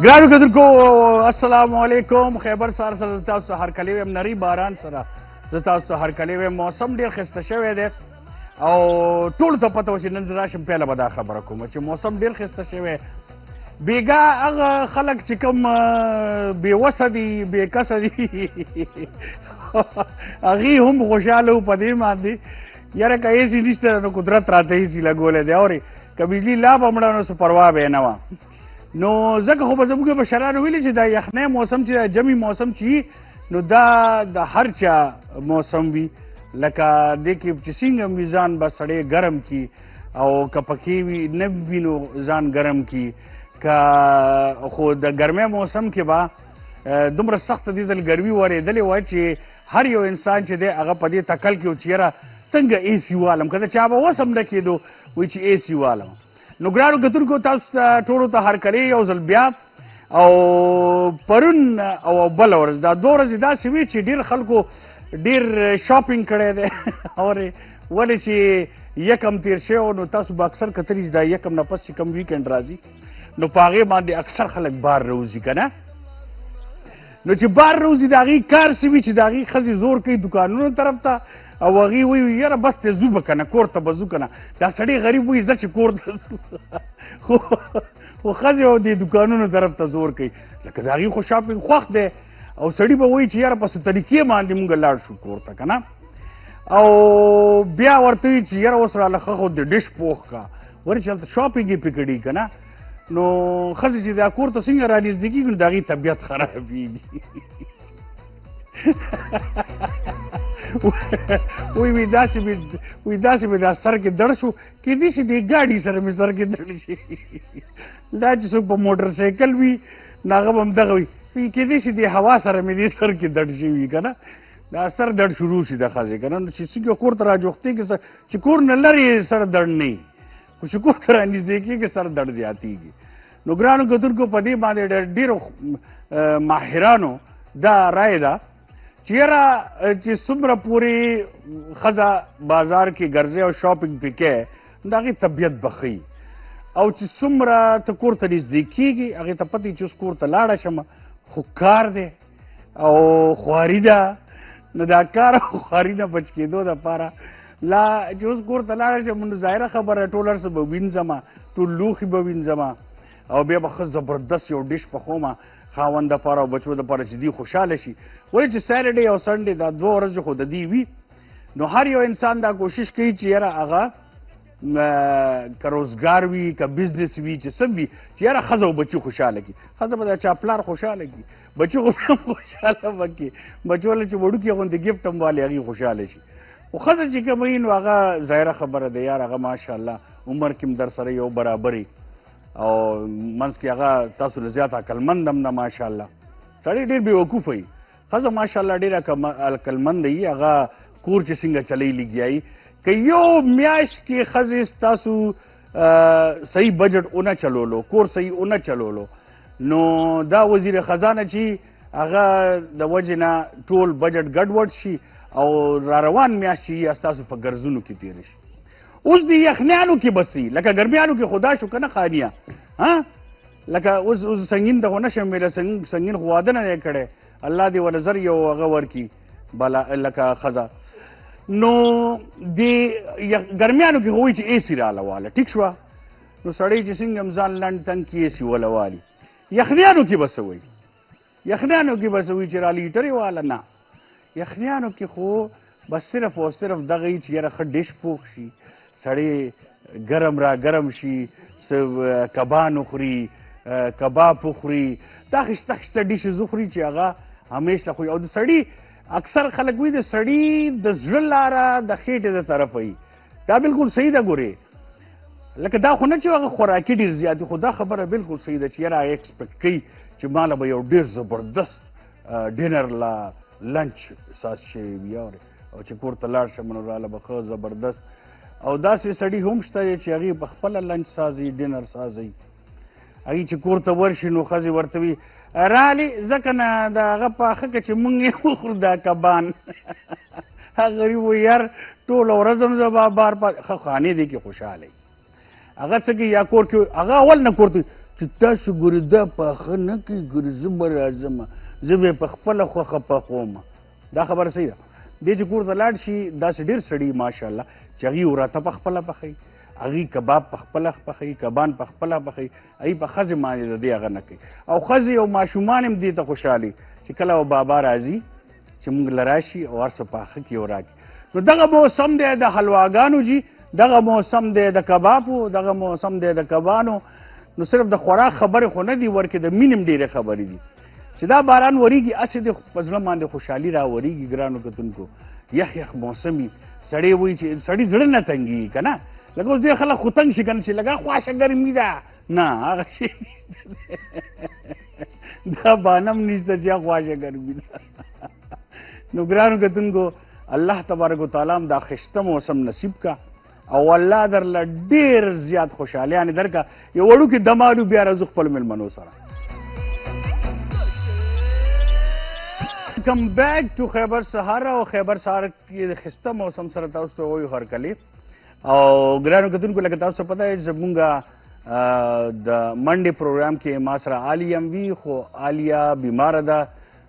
ګرانو کتونکو السلام علیکم. خیبر سهار سره زه تاسو ته هرکلی ویم، نری باران سره زه تاسو ته هرکلی ویم. موسم ډېر ښایسته شوی دی او ټولو ته پته وه چې نن زه راشم پیله به دا خبره کوم چې موسم ډېر ښایسته شوی. بېګا هغه خلک چې کوم بېوسه دي بېکسه دي هغوی هم خوشحاله وو په دې باندې یاره که ایسي نشته نو قدرت راته ایسي لګولی دی. اورې که بجلي لا به مړه نو څه پروا به یې نه وه. نو ځکه خو به زموږ بشرانو ویلي چې دا یخنی موسم چې دا جمی موسم چې وي نو دا د هر چا موسم وي. لکه دې کې چې څنګه هم وي ځان به سړی ګرم کي او که پکې وي نه وي نو ځان ګرم کي. که خو د ګرمۍ موسم کې به دومره سخته دې ځل ګرمي ورېدلې وه چې هر یو انسان چې دی هغه په دې تکل کې و چې یاره څنګه اے سي والم، که د چا به وس هم نه کېدو وایي چې اے سي والم. نو ګرانو کتونکو تاسو ته ټولو ته هرکلی یو ځل بیا. او پرون او بله ورځ دا دوه ورځې داسې وي چې ډېر خلکو ډېر شاپینګ کړی دی اورې ولې چې یکم تیر شوی نو تاسو به اکثر کتلي چې دا یکم نه پس چې کوم ویکینډ راځي نو په هغې باندې اکثر خلک بار راوځي که نه. نو چې بار راوځي د هغې کار څه وي چې د هغې ښځې زور کوي دوکانونو طرف ته او هغې وایي یاره بس ته ځو به که نه کور ته به ځو که نه. دا سړی غریب وایي ځه چې کور ته ځو خو ښځې او دې دوکانونو طرف ته زور کوي. لکه د هغې خو شاپینګ خوښ دی او سړي به وایي چې یاره په څه طریقې باندې مونږ لاړ شو کور ته که نه. او بیا ورته وایي چې یاره اوس راله ښه خو د ډش پوښ کا ولې چې هلته شاپینګ یې پې کړي که نه. نو ښځې چې دا کور ته څنګه رانږدې کېږي نو د هغې طبیعت خرابېږي وی داسې مې دا سر کې دړ شو کېدای شي دې ګاډي سره مې سر کې دړ شي دا چې څوک په موټر سایکل وي نو هغه به همدغه وي کېدای شي دې هوا سره مې دې سر کې دړ شوي وي که نه. دا سر دړ شروع شي د ښځې که نه نو چې څنګه کور ته راجوختېږي چې کور نه لرې سر دړ نه وي خو چې کور ته رانږدې کېږي سر دړ زیاتېږي. نو ګرانو کتونکو په دې باندې ډېرو ماهرانو دا رایه ده چې یاره چې څومره پورې ښځه بازار کې ګرځي او شاپینګ پې کوي نو د هغې طبیعت به ښي او چې څومره ته کور ته نږدې کېږي هغې ته پته چې اوس کور ته لاړه شمه خو کار دی او خواري ده. نو دا کار او خواري نه بچ کېدو دپاره لا چې اوس کور ته لاړه شم نو ظاهره خبره ټول هر څه به وینځمه ټول لوښي به وینځمه او بیا به ښه زبردست یو ډش پخومه خاوند دپاره او بچو دپاره چې دوی خوشحاله شي. ولې چې سیټرډې او سنډې دا دوه ورځې خو د دې وي نو هر یو انسان دا کوشش کوي چې یاره هغه که روزګار وي که بزنس وي چې څه وي چې یاره ښځه او بچي خوشحاله کړي. ښځه به د چا پلار خوشحاله کړي بچي خو هم خوشحاله به کړي بچو له چې وړوکي غوندې ګفټ هم والي هغې خوشحاله شي. خو ښځه چې کوم وي نو هغه ظاهره خبره ده یار هغه ماشاءالله عمر کې هم در سره یو برابرې او منځ کې هغه تاسو له زیات عقلمند هم نه ماشاءالله سړی ډېر بېوقوفه وي. ښځه ماشاءالله ډېره عقلمنده وي هغه کور چې څنګه چلی لګیا که یو میاشت کې ښځې ستاسو صحیح بجټ ونه چلولو کور صحیح ونه چلولو نو دا وزیر خزانه چې هغه د وجې نه ټول بجټ ګډوډ شي او را روان میاشت چې ستاسو په ګرځونو کې تېره شي. اوس د یخنیانو کې بسي لکه ګرمیانو کې خدا شو که نه خانیه لکه اوس سنګین ته خو نه شم ویلی سنګین خو واده نه دی کړی الله دې ول زر یو هغه ورکړي لکه ښځه. نو د ګرمیانو کې خو وایي چې اے سي راله واله ټیک شوه نو سړی چې څنګه هم ځان لنډ تنګ کي اے سي وله والي. یخنیانو کې به څه وایي یخنیانو کې به څه وایي چې راله هیټرې واله نه یخنیانو کې خو بس صرف او صرف دغه یي چې یاره ښه ډش پوښ شي سړی ګرم را ګرم شي کبان وخوري کباب وخوري دا ښایسته ښایسته ډشز وخوري چې هغه همیشه خوري. او د سړي اکثر خلک وایي د سړي د زړه لاره د خېټې د طرفه وي دا بالکل صحیح ده. ګورې لکه دا خو نه چې هغه خوراکي ډېر زیات خو دا خبره بالکل صحیح ده چې یاره هغه ایکسپیکټ کوي چې ماله به یو ډېر زبردست ډینر لا لنچ ساز شوی وي او چې کور ته لاړ شم نو راله به ښه زبردست او داسې سړي هم شته چې هغې په خپله لنچ سازوي ډینر سازوي هغې چې کور ته ورشي نو ښځې ورته وي رالې ځکه نه د هغه پاخه که چې مونږ یې وخورو دا کبان هغه غریب وایي یار ټوله ورځ هم زه بار ښه خانې دی کې خوشحاله هغه څه کوي یا کور کې هغه اول نه کور ته چې تاسو ګورې دا پاخه نه کوي ګورې زه به راځم زه به یې په خپله خوښه پخوم. دا خبره صحیح ده. دی چې کور ته لاړ شي داسې ډېر سړي ماشاءالله چې هغوی وراته په خپله پخوي، هغوی کباب په خپله پخوي، کبان په خپله پخوي، هغوی په ښځې باندې د دې هغه نه کوي. او ښځې او ماشومان هم دې ته خوشحالي چې کله او بابا راځي چې موږ له راشي او هر څه پاخه کړي او راکړي. نو دغه موسم دی د حلواګانو جي، دغه موسم دی د کبابو، دغه موسم دی د کبانو. نو صرف د خوراک خبرې خو نه دي ورکې د مینې هم ډېرې خبرې دي. چې دا باران وریږي هسې د په زړه باندې خوشحالي را وریږي ګرانو کتونکو. یخ یخ موسم وي، سړی وایي چې سړي زړه نه تنګېږي که نه. لکه اوس ډېر خلک خو تنګ شي که نه چې لږه خواشه ګرمي ده، نه هغه شی دا بانه هم نشته چې خواشه ګرمي ده. نو ګرانو کتونکو الله تبارک وتعالی هم دا ښایسته موسم نصیب کا او الله درله ډېر زیات خوشحالیانې درکړه. یو وړوکې دمالو بیا راځو خپلو مېلمنو سره. کم بیک ټو خیبر سهار او خیبر سهار کې د ښایسته موسم سره تاسو ته وایو هرکلې. او ګرانو کتونکو لکه تاسو ته پته دی زمونږ د منډې پروګرام کې ما سره عالیه هم وي، خو عالیه بیماره ده،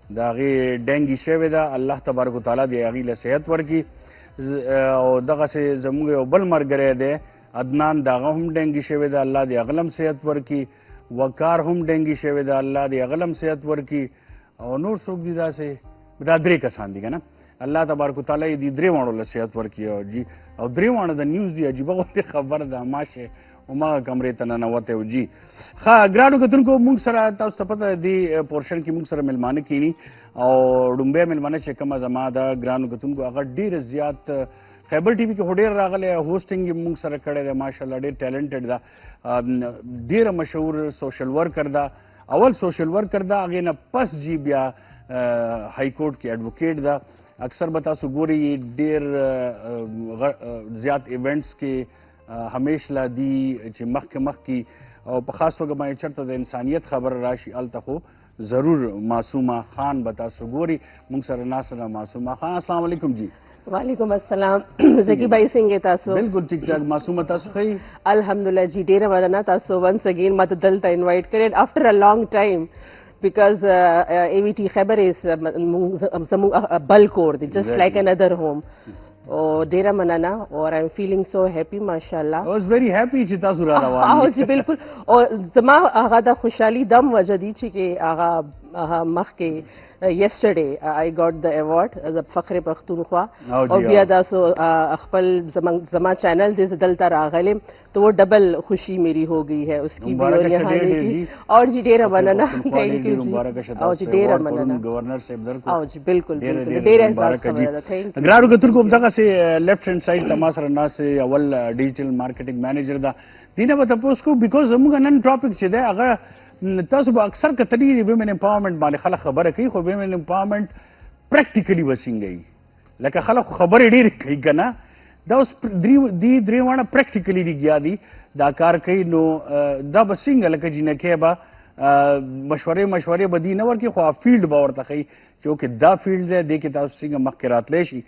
د هغې ډینګي شوې ده. الله تبارک وتعالی د هغې له صحت ورکړي. او دغسې زموږ یو بل ملګری دی عدنان، د هغه هم ډینګي شوې ده، الله د هغه هم صحت ورکړي. وقار هم ډینګي شوې ده، الله د هغه هم صحت ورکړي. او نور څوک دي داسې دا درې کسان دي که نه، الله تبارک وتعالی دې درې واړو له صحت ورکړي. او جي او درې واړه د نیوز دی عجیبه غوندې خبر ده ماشه هماغه کمرې ته ننوتی و. جي ښه ګرانو کتونکو موږ سره تاسو ته پته دې پورشن کې موږ سره میلمانه کینی. او ډومبی میلمانه چې کومه زما ده ګرانو کتونکو هغه ډېر زیات خیبر ټي وي کې خو ډېر راغلی، هوسټنګ یې موږ سره کړی دی ماشاءالله، ډېر ټیلنټډ ده، ډېره مشهور سوشل ورکر ده. اول سوشل ورکر ده، هغې نه پس جي بیا هائی کورټ کې ایڈوکیټ ده. اکثر به تاسو ګورئ ډېر زیات ایونټس کې همیش لا دي چې مخکې او په خاص توګه باندې چېرته د انسانیت خبره راشي هلته خو ضرور معصومه خان به تاسو ګورئ. موږ سره ناسته ده معصومه خان. السلام علیکم جی. وعلیکم السلام. زکی بھائی څنګه تاسو؟ بالکل ټیک ټاک. معصومه تاسو ښه؟ الحمدلله جی ډېره مننه تاسو ونس اگین ما ته دلته انوایټ کړی after a long time because AVT Khyber is a bulk or just like another home. اور ډیره مننه اور آئی ایم فیلنگ سو هیپی ماشاءالله. I was very happy چې تاسو را روان او چې بالکل او زما هغه د خوشحالي دم وجه دی چې هغه مخکې yesterday I got the award as a فخر پښتونخوا او بیا تاسو خپل زما چینل دې دلته راغلم تو وہ ڈبل خوشی میری ہو گئی ہے اس کی بھی اور یہاں کی. اور جی ډیره مننه. تھینک یو جی. او جی ډیره مننه گورنر صاحب درکو. او جی بالکل بالکل ډیره احساس کوي. تھینک یو. ګرانو کتونکو همدغه سي لیفت هند سایډ ته ما سره ناست اول ډیجیټل مارکیټینګ مینیجر ده. دینه به تاسو کو بیکوز زموږ نن ټاپک چې ده هغه تاسو به اکثر کتلی ویمن امپاورمنٹ باندې خلک خبره کوي خو ویمن امپاورمنٹ پریکټیکلی وسنګي لکه خلک خبرې ډېرې کوي که نه. دا اوس درې واړه پریکټیکلی لګیا دي دا کار کوي. نو دا به څنګه لکه جینکۍ به مشورې به دي نه ورکړي خو فیلډ به ورته ښیي چې اوکې دا فیلډ دی دې کې تاسو څنګه مخکې راتلی شي.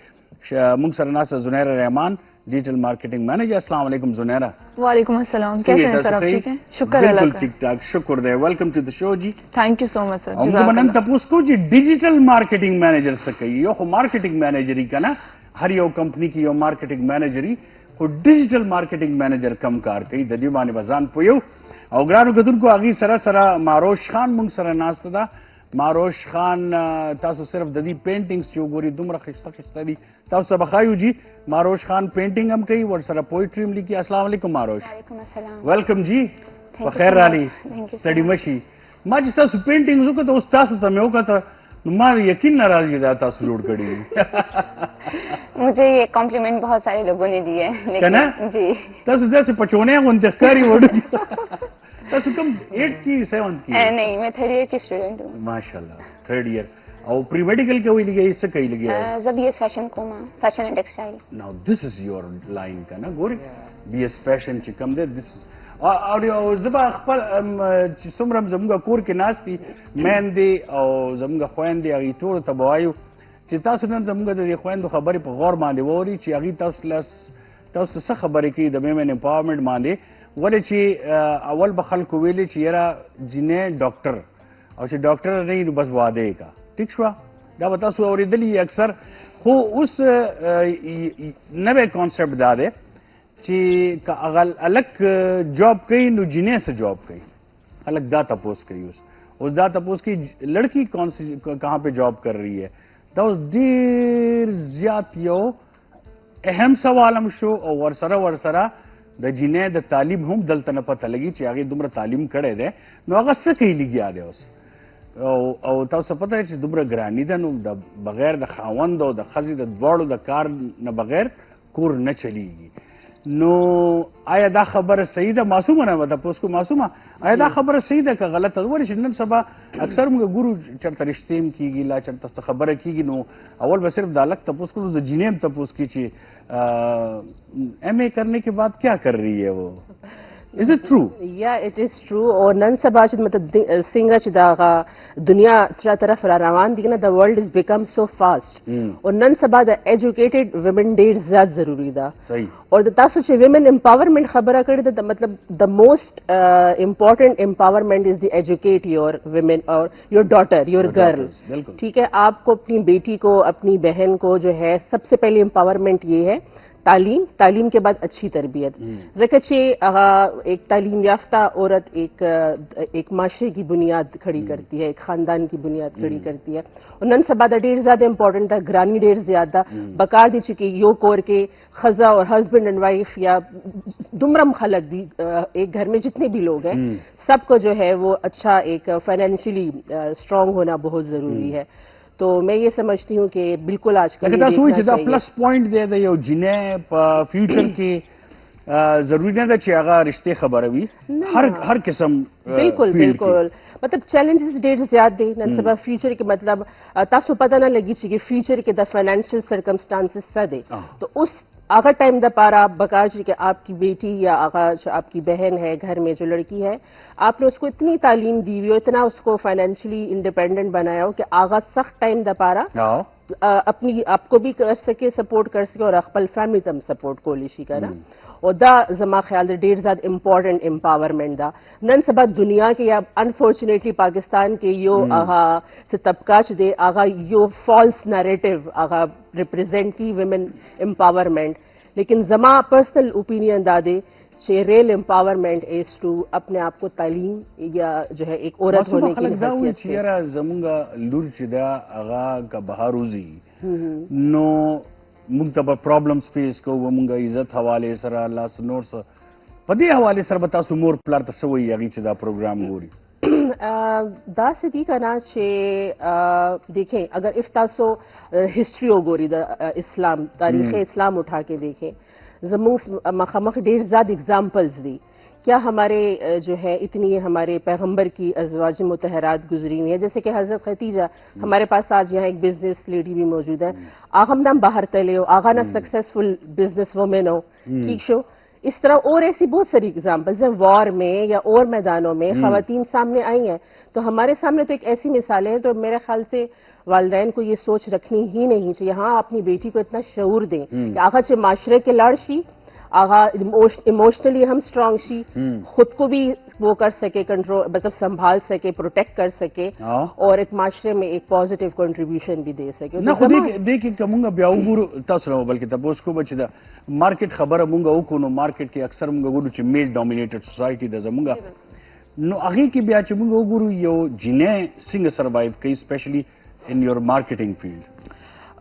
موږ سره ناسته زنیرا رحمان ڈیجیٹل مارکیٹنگ مینیجر. السلام علیکم زنیرا. وعلیکم السلام. کیسے ہیں سر آپ؟ ٹھیک ہیں شکر اللہ کا. بالکل ٹھیک ٹھاک شکر دے. ویلکم ٹو دی شو جی. تھینک یو سو مچ سر. ہم کو نن تپوس کو جی ڈیجیٹل مارکیٹنگ مینیجر سے کہی یو خو مارکیٹنگ مینیجری کا نا ہر یو کمپنی کی یو مارکیٹنگ مینیجری خو ډیجیټل مارکیټینګ مینیجر کم کار کوي د دې باندې بزان پویو. او ګرانو کتونکو هغې سره ماروش خان موږ سره ناسته ده. ماروش خان تاسو صرف د دې پینټینګس چې وګورئ دومره ښایسته دي تاسو ته به ښایو جي. ماروش خان پینټینګ هم کوي ورسره پویټري هم لیکي. السلام علیکم ماروش. وعلیکم السلام. ویلکم جی. په خیر رالي ستړي مه شي. ما چې تاسو پینټینګز وکړه اوس تاسو ته مې وکړه نو ما یقین نه راځي دا تاسو جوړ کړي. مجھے یہ کمپلیمنٹ بہت سارے لوگوں نے دیے ہیں کہ نا جی تاسو داسې پچونې غوندې ښکاري وړو. تاسو کوم 8th کی 7th کی؟ نہیں میں 3rd ایئر کی اسٹوڈنٹ ہوں. ماشاءاللہ 3rd ایئر. او پری میڈیکل کې وی لګي څه کوي لګي؟ زه بی ایس فیشن کوم فیشن اینڈ ټیکسټایل. نو دس از یور لاین کنه ګوري بی ایس فیشن چې کوم دی دس او زبا خپل چې څومره زموږ کور کې ناستي میندې او زموږ خویندې هغې ټولو ته به وایو چې تاسو نن زموږ د دې خویندو خبرې په غور باندې واورئ چې هغې تاسو ته څه خبرې کوي د ویمن امپاورمنټ باندې. ولې چې اول به خلکو ویلې چې یاره جینۍ ډاکټر او چې ډاکټر نه وي نو بس واده یې کا. ټیک شوه؟ دا به تاسو اورېدلي اکثر. خو اوس نوی کانسیپټ دا دی چې که هلک جاب کوي نو جینۍ څه جاب کوي. خلک دا تپوس کوي. اوس دا تپوس کوي لڑکی کہاں پہ جاب کر رہی ہے. دا اوس ډېر زیات یو اهم سوال هم شو او ورسره د جینۍ د تعلیم هم دلته نه پته لګي چې هغې دومره تعلیم کړی دی نو هغه څه کوي لګیا دی اوس. او تاسو پته ده چې دومره ګراني ده نو د بغیر د خاوند او د ښځې د دواړو د کار نه بغیر کور نه چلیږي. نو آیا دا خبره صحیح ده؟ معصومه نه به تپوس کو. معصومه آیا دا خبره صحیح ده که غلطه؟ ولې چې نن سبا اکثر موږ ګورو چېرته رشتې هم کېږي لا چېرته څه خبره کېږي نو اول به صرف د هلک تپوس کړو د جینۍ هم تپوس کړي چې ایم اے کرنے کے بعد کیا کر رہی ہے وہ. Is it true? Yeah, it is true. اور نن سبا چې مطلب څنګه چې دا دنیا تر طرف را روان دي نه the world has become so fast. اور نن سبا د educated women ډېر زیات ضروری ده. صحیح. اور د تاسو چې women empowerment خبره کړې ده مطلب the most important empowerment is the educate your women or your daughter, your girl. ٹھیک ہے. آپ کو اپنی بیٹی کو اپنی بہن کو جو ہے سب سے پہلے empowerment یہ ہے تعلیم کے بعد اچھی تربیت. زکچے ایک تعلیم یافتہ عورت ایک معاشرے کی بنیاد کھڑی کرتی ہے, ایک خاندان کی بنیاد کھڑی کرتی ہے. اور نن سبا دا ډیر زیادہ امپورٹنٹ ہے, گرانی ډیر زیادہ بکار دی چکی یو کور کے خزا اور ہسبینڈ اینڈ وائف یا دمرم خلق دی ایک گھر میں جتنے بھی لوگ ہیں سب کو جو ہے وہ اچھا ایک فائنینشلی اسٹرانگ ہونا بہت ضروری ہے. تو میں یہ سمجھتی ہوں کہ بالکل آج کل لیکن تاسو چې دا پلس پوینټ دی د یو جینۍ په فیوچر کې ضروری نه ده چې هغه رشتې خبره وي هر قسم بالکل بالکل مطلب چیلنجز ډېر زیات دی نن سبا فیوچر کې مطلب تاسو پته نه لګي چې فیوچر کې د فائنینشل سرکمسٹانسز څه دی. تو اس آغا ٹائم دا پارا بکار جی کہ آپ کی بیٹی یا آغا آپ کی بہن ہے گھر میں جو لڑکی ہے آپ نے اس کو اتنی تعلیم دی ہوئی ہو, اتنا اس کو فائنینشلی انڈیپینڈنٹ بنایا ہو کہ آغا سخت ٹائم دا پارا اپنی آپ کو بھی کر سکے سپورٹ کر سکے اور اخپل فیملی تم سپورٹ کولیشی کرا. اور دا زما خیال دا ډیر زیات امپورٹنٹ امپاورمنٹ دا نن سبا دنیا کے یا انفارچونیٹلی پاکستان کے یو آغا سے طبقہ چ دے آغا یو فالس نیریٹو آغا ریپرزینٹ کی ویمن امپاورمنٹ. لیکن زما پرسنل اوپینین دا دے کہ ریل امپاورمنٹ از ٹو اپنے آپ کو تعلیم یا جو ہے ایک عورت ہونے کی حیثیت سے. یاره زمونږ لور چې دا هغه که بهر وځي نو موږ ته به پرابلمز فیس کوو, موږ عزت حوالې سره لاس نور څه په دې حوالې سره به تاسو مور پلار ته څه وایي هغې چې دا پروګرام ګوري؟ دا صدی کنا چې دیکھیں اگر افتاسو ہسٹری او گوری دا اسلام تاریخ اسلام اٹھا کے دیکھیں زمونگ مخامخ ډیر زیاد اگزامپلز دی. کیا ہمارے جو ہے اتنی ہمارے پیغمبر کی ازواج مطہرات گزری ہوئی ہیں, جیسے کہ حضرت خدیجہ ہمارے پاس آج یہاں ایک بزنس لیڈی بھی موجود ہے, آغا ہم نام باہر تلے ہو, آغا نا سکسیسفل بزنس وومن ہو, ٹھیک شو. اس طرح اور ایسی بہت ساری اگزامپلز ہیں وار میں یا اور میدانوں میں خواتین سامنے آئی ہیں. تو ہمارے سامنے تو ایک ایسی مثالیں ہیں. تو میرے خیال سے والدین کو یہ سوچ رکھنی ہی نہیں چاہیے, ہاں اپنی بیٹی کو اتنا شعور دیں کہ آغا چھ معاشرے کے لڑشی آغا ایموشنلی ہم اسٹرانگ شی, خود کو بھی وہ کر سکے کنٹرول مطلب سنبھال سکے پروٹیکٹ کر سکے اور ایک معاشرے میں ایک پازیٹیو کنٹریبیوشن بھی دے سکے. نه خو دې کې مونږ بیا وګورو تاسو نه بلکې تاسو کو بچ دا مارکیټ خبره مونږ وکړو نو مارکیټ کې اکثر مونږ ګورو چې میل ډومینیټډ سوسایټي ده زمونږ نو هغه کې بیا چې مونږ وګورو یو جینۍ څنګه سروایو کوي اسپیشلی ان یور مارکیٹنگ فیلڈ.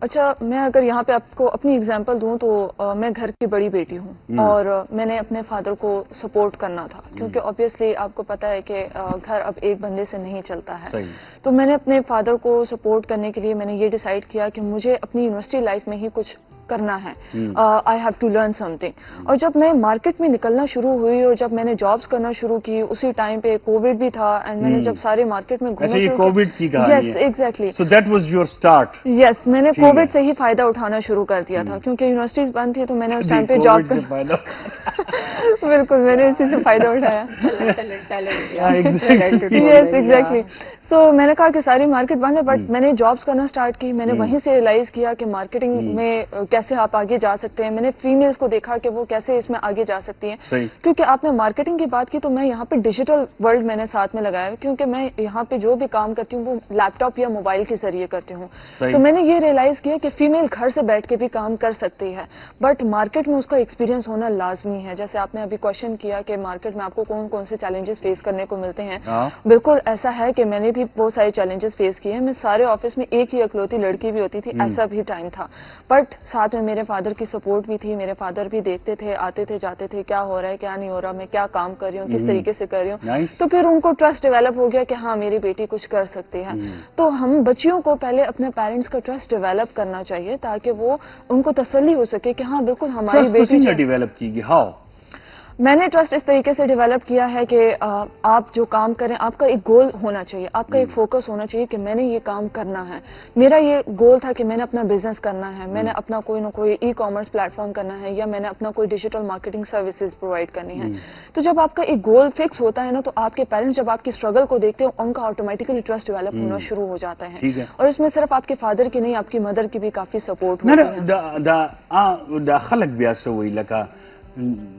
اچھا میں اگر یہاں پہ آپ کو اپنی اگزامپل دوں تو میں گھر کی بڑی بیٹی ہوں اور میں نے اپنے فادر کو سپورٹ کرنا تھا کیونکہ آبویسلی آپ کو پتہ ہے کہ گھر اب ایک بندے سے نہیں چلتا ہے. تو میں نے اپنے فادر کو سپورٹ کرنے کے لیے میں نے یہ ڈیسائیڈ کیا کہ مجھے اپنی یونیورسٹی لائف میں ہی کچھ کرنا ہے, آئی ہیو ٹو لرن سم تھنگ. اور جب میں مارکیٹ میں نکلنا شروع ہوئی اور جب میں نے جابس کرنا شروع کی اسی ٹائم پہ کووڈ بھی تھا اینڈ میں نے جب سارے مارکیٹ میں گھومنا شروع کیا, یس ایگزیکٹلی, سو دیٹ واز یور اسٹارٹ. یس میں نے کووڈ سے ہی فائدہ اٹھانا شروع کر دیا تھا کیونکہ یونیورسٹیز بند تھی تو میں نے اس ٹائم پہ جاب बिल्कुल मैंने इसी से फायदा उठाया. Talent. Yes, exactly. So मैंने कहा कि सारी मार्केट बंद है, बट मैंने जॉब्स करना स्टार्ट की. मैंने वहीं से रियलाइज किया कि मार्केटिंग में कैसे आप आगे जा सकते हैं. मैंने फीमेल्स को देखा कि वो कैसे इसमें आगे जा सकती हैं. क्योंकि आपने मार्केटिंग की बात की, तो मैं यहाँ पे डिजिटल वर्ल्ड मैंने साथ में लगाया, क्योंकि मैं यहाँ पे जो भी काम करती हूँ वो लैपटॉप या मोबाइल के जरिए करती हूँ. तो मैंने ये रियलाइज किया कि फीमेल घर से बैठ के भी काम कर सकती है, बट मार्केट में उसका एक्सपीरियंस होना लाजमी है. जैसे आपने अभी क्वेश्चन किया कि मार्केट में आपको कौन कौन से चैलेंजेस फेस करने को मिलते हैं. बिल्कुल ऐसा है कि मैंने भी बहुत सारे चैलेंजेस फेस किए हैं. मैं सारे ऑफिस में एक ही इकलौती लड़की भी होती थी, ऐसा भी टाइम था. बट साथ में मेरे फादर की सपोर्ट भी थी. मेरे फादर भी देखते थे, आते थे, जाते थे, क्या हो रहा है क्या नहीं हो रहा, मैं क्या काम कर रही हूँ, किस तरीके से कर रही हूँ. तो फिर उनको ट्रस्ट डेवलप हो गया कि हाँ मेरी बेटी कुछ कर सकती है. तो हम बच्चियों को पहले अपने पेरेंट्स का ट्रस्ट डेवलप करना चाहिए, ताकि वो उनको तसल्ली हो सके कि हाँ बिल्कुल हमारी बेटी डेवलप की. हाउ? मैंने ट्रस्ट इस तरीके से डेवलप किया है कि आप जो काम करें आपका एक गोल होना चाहिए, आपका एक फोकस होना चाहिए कि मैंने ये काम करना है. मेरा ये गोल था कि मैंने अपना बिजनेस करना है, मैंने अपना कोई ना कोई ई कॉमर्स प्लेटफॉर्म करना है, या मैंने अपना कोई डिजिटल मार्केटिंग सर्विसेज प्रोवाइड करनी है. तो जब आपका एक गोल फिक्स होता है ना, तो आपके पेरेंट्स जब आपकी स्ट्रगल को देखते हैं उनका ऑटोमेटिकली ट्रस्ट डेवलप होना शुरू हो जाता है. और इसमें सिर्फ आपके फादर की नहीं, आपकी मदर की भी काफी सपोर्ट होती है.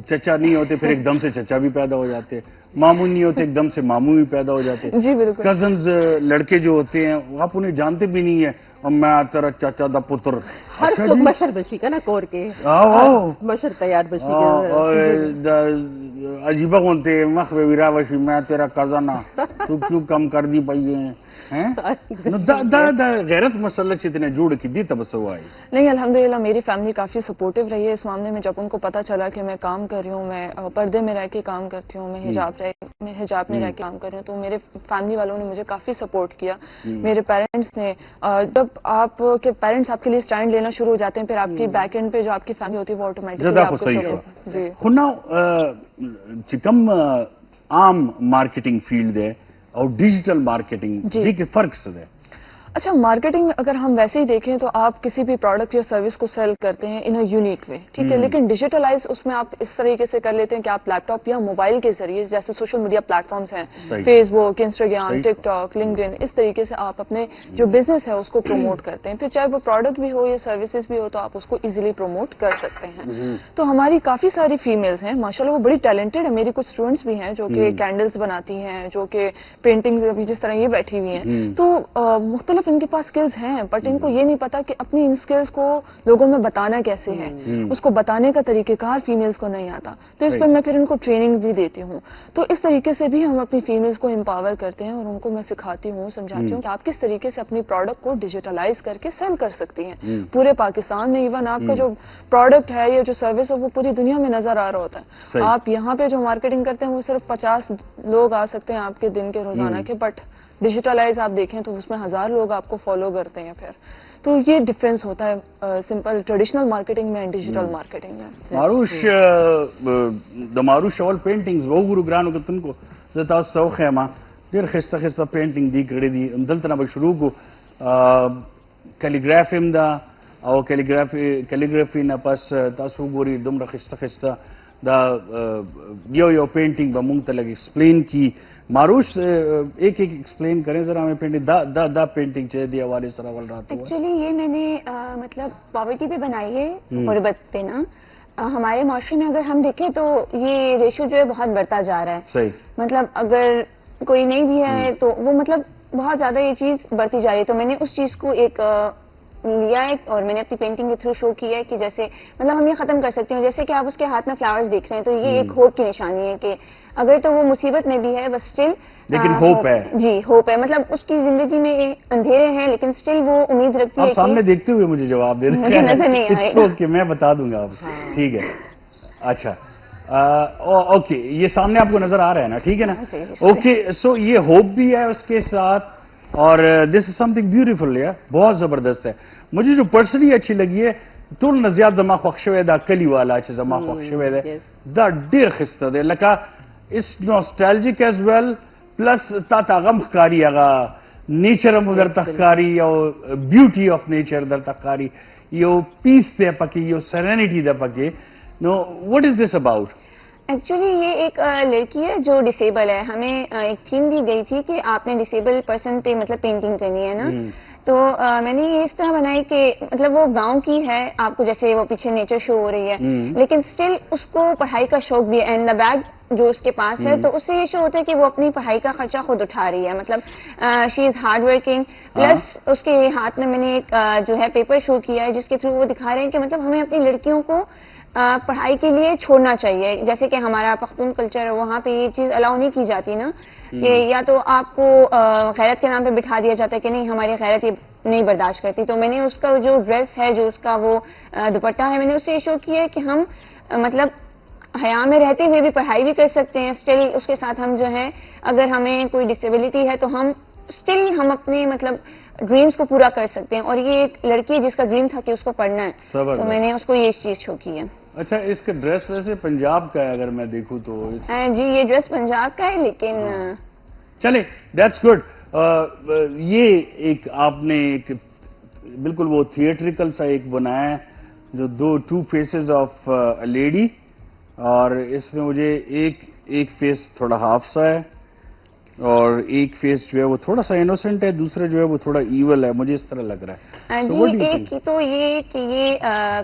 चचा नहीं होते फिर एकदम से चचा भी पैदा हो जाते, मामू नहीं होते एकदम से मामू भी पैदा हो जाते. जी बिल्कुल. कजन्स लड़के जो होते हैं आप उन्हें जानते भी नहीं है, और मैं तेरा चाचा दा पुत्र. हर सुख मशर बशी का ना कोर के मशर तैयार बशी अजीबा होते मखबे विरा बशी मैं तेरा कज़ना तू क्यों कम कर दी पाई हैं गैरत मसला इतने जुड़ की दी तब से हुआ है. नहीं अल्हम्दुलिल्लाह मेरी फैमिली काफ़ी सपोर्टिव रही है इस मामले में. जब उनको पता चला कि मैं काम कर रही हूँ, मैं पर्दे में रह के काम करती हूँ, मैं हिजाब में रह के काम कर रही हूँ, तो मेरे फैमिली वालों ने मुझे काफ़ी सपोर्ट किया. मेरे पेरेंट्स ने, जब आपके पेरेंट्स आपके लिए स्टैंड लेना शुरू हो जाते हैं, फिर आपकी बैक एंड पे जो आपकी फैमिली होती है वो ऑटोमेटिकली आपको जी खुना चिकम आम मार्केटिंग फील्ड है और डिजिटल मार्केटिंग देखिए फर्क से है. अच्छा, मार्केटिंग अगर हम वैसे ही देखें तो आप किसी भी प्रोडक्ट या सर्विस को सेल करते हैं इन अ यूनिक वे, ठीक है. लेकिन डिजिटलाइज उसमें आप इस तरीके से कर लेते हैं कि आप लैपटॉप या मोबाइल के जरिए, जैसे सोशल मीडिया प्लेटफॉर्म्स हैं, फेसबुक, इंस्टाग्राम, टिकटॉक, लिंक्डइन, इस तरीके से आप अपने जो बिजनेस है उसको प्रमोट करते हैं. फिर चाहे वो प्रोडक्ट भी हो या सर्विसेज भी हो, तो आप उसको इजिली प्रमोट कर सकते हैं. तो हमारी काफी सारी फीमेल्स हैं माशाल्लाह, वो बड़ी टैलेंटेड है. मेरी कुछ स्टूडेंट्स भी हैं जो कि कैंडल्स बनाती हैं, जो कि पेंटिंग्स, अभी जिस तरह ये बैठी हुई हैं, तो मुख्तलिफ इनके पास स्किल्स हैं, बट इनको ये नहीं पता कि अपनी इन स्किल्स को लोगों में बताना कैसे है. उसको बताने का तरीकेकार फीमेल्स को नहीं आता, तो इस पर मैं फिर इनको ट्रेनिंग भी देती हूँ. तो इस तरीके से भी हम अपनी फीमेल्स को एम्पावर करते हैं और उनको मैं सिखाती हूँ, समझाती हूँ कि आप किस तरीके से अपनी प्रोडक्ट को डिजिटलाइज करके सेल कर सकती हैं पूरे पाकिस्तान में. इवन आपका जो प्रोडक्ट है या जो सर्विस है वो पूरी दुनिया में नजर आ रहा होता है. आप यहाँ पे जो मार्केटिंग करते हैं वो सिर्फ 50 लोग आ सकते हैं आपके दिन के रोजाना के, बट डिजिटलाइज आप देखें तो उसमें 1000 लोग आपको फॉलो करते हैं. फिर तो ये डिफरेंस होता है सिंपल ट्रेडिशनल मार्केटिंग में एंड डिजिटल मार्केटिंग में. मारुश द मारुश अवल पेंटिंग्स वो गुरु ग्रानो के तुमको जता तो खेमा देर खस्ता खस्ता पेंटिंग दी कड़ी दी दलतना ब शुरू को कैलीग्राफी में दा और कैलीग्राफी ना पास तासु गोरी दुमरा खस्ता खस्ता दा यो पेंटिंग ब मुंग तलग एक्सप्लेन की. मारुश एक एक्सप्लेन करें जरा हमें पेंटिंग दा पेंटिंग चाहिए दिया वाले सरावल रात हुआ. एक्चुअली ये मैंने मतलब पॉवर्टी पे बनाई है, गुर्बत पे ना. हमारे माशरे में अगर हम देखें तो ये रेशो जो है बहुत बढ़ता जा रहा है. सही. मतलब अगर कोई नहीं भी है तो वो मतलब बहुत ज्यादा ये चीज बढ़ती जा रही है. तो मैंने उस चीज को एक लिया है और मैंने अपनी पेंटिंग के थ्रू शो किया है कि जैसे मतलब हम ये खत्म कर सकते हैं. जैसे कि आप उसके हाथ में फ्लावर्स देख रहे हैं, तो ये एक होप की निशानी है कि अगर तो वो मुसीबत में भी है बस स्टिल लेकिन होप है. जी होप है. मतलब उसकी जिंदगी में अंधेरे हैं लेकिन स्टिल वो उम्मीद रखती है. सामने देखते हुए मुझे जवाब दे मुझे नजर नहीं आएगा. ओके मैं बता दूंगा आप. ठीक है. अच्छा ओके ये सामने आपको नजर आ रहा है ना, ठीक है ना. ओके सो ये होप भी है उसके साथ और दिस इज समथिंग ब्यूटीफुल यार, बहुत जबरदस्त है. मुझे जो पर्सनली अच्छी लगी है टोल नजियात जमा ख्वाहिश दा कली वाला च जमा ख्वाहिश दा डेर खिस्ता दे लका it's nostalgic as well plus ता गम कारी आगा नेचर मगर तकारी और ब्यूटी ऑफ नेचर दर तकारी यो पीस दे पकी यो सेरेनिटी दे पके No, what is this about? ایکچولی یہ ایک لڑکی ہے جو ڈسیبل ہے. ہمیں ایک تھیم دی گئی تھی کہ آپ نے ڈسیبل پرسن پہ مطلب پینٹنگ کرنی ہے نا, تو میں نے یہ اس طرح بنائی کہ مطلب وہ گاؤں کی ہے, آپ کو جیسے وہ پیچھے نیچر شو ہو رہی ہے, لیکن اسٹل اس کو پڑھائی کا شوق بھی ہے, اینڈ دا بیگ جو اس کے پاس ہے تو اس سے یہ شو ہوتا ہے کہ وہ اپنی پڑھائی کا خرچہ خود اٹھا رہی ہے. مطلب شی از ہارڈ ورکنگ, پلس اس کے ہاتھ میں نے ایک جو ہے پیپر شو کیا ہے جس کے تھرو وہ دکھا رہے ہیں کہ مطلب ہمیں اپنی لڑکیوں کو پڑھائی کے لیے چھوڑنا چاہیے. جیسے کہ ہمارا پختون کلچر ہے, وہاں پہ یہ چیز الاؤ نہیں کی جاتی نا, کہ یا تو آپ کو غیرت کے نام پہ بٹھا دیا جاتا ہے کہ نہیں ہماری غیرت یہ نہیں برداشت کرتی. تو میں نے اس کا جو ڈریس ہے, جو اس کا وہ دوپٹہ ہے, میں نے اس سے یہ شو کیا ہے کہ ہم مطلب حیا میں رہتے ہوئے بھی پڑھائی بھی کر سکتے ہیں, اسٹل اس کے ساتھ ہم جو ہے اگر ہمیں کوئی ڈسیبلٹی ہے تو ہم اسٹل ہم اپنے مطلب ڈریمز کو پورا کر سکتے ہیں. اور یہ ایک لڑکی جس کا ڈریم تھا کہ اس کو پڑھنا ہے, تو میں نے اس کو یہ چیز شو کی ہے. اچھا, اس کا ڈریس ویسے پنجاب کا ہے اگر میں دیکھوں تو؟ جی یہ ڈریس پنجاب کا ہے, لیکن چلے دیٹس گڈ. یہ ایک آپ نے ایک بالکل وہ تھیٹریکل سا ایک بنایا ہے جو ٹو فیسز آف لیڈی, اور اس میں مجھے ایک فیس تھوڑا ہاف سا ہے اور ایک فیس جو ہے وہ تھوڑا سا انوسنٹ ہے, دوسرا جو ہے وہ تھوڑا ایول ہے, مجھے اس طرح لگ رہا ہے. جی ایک تو یہ کہ یہ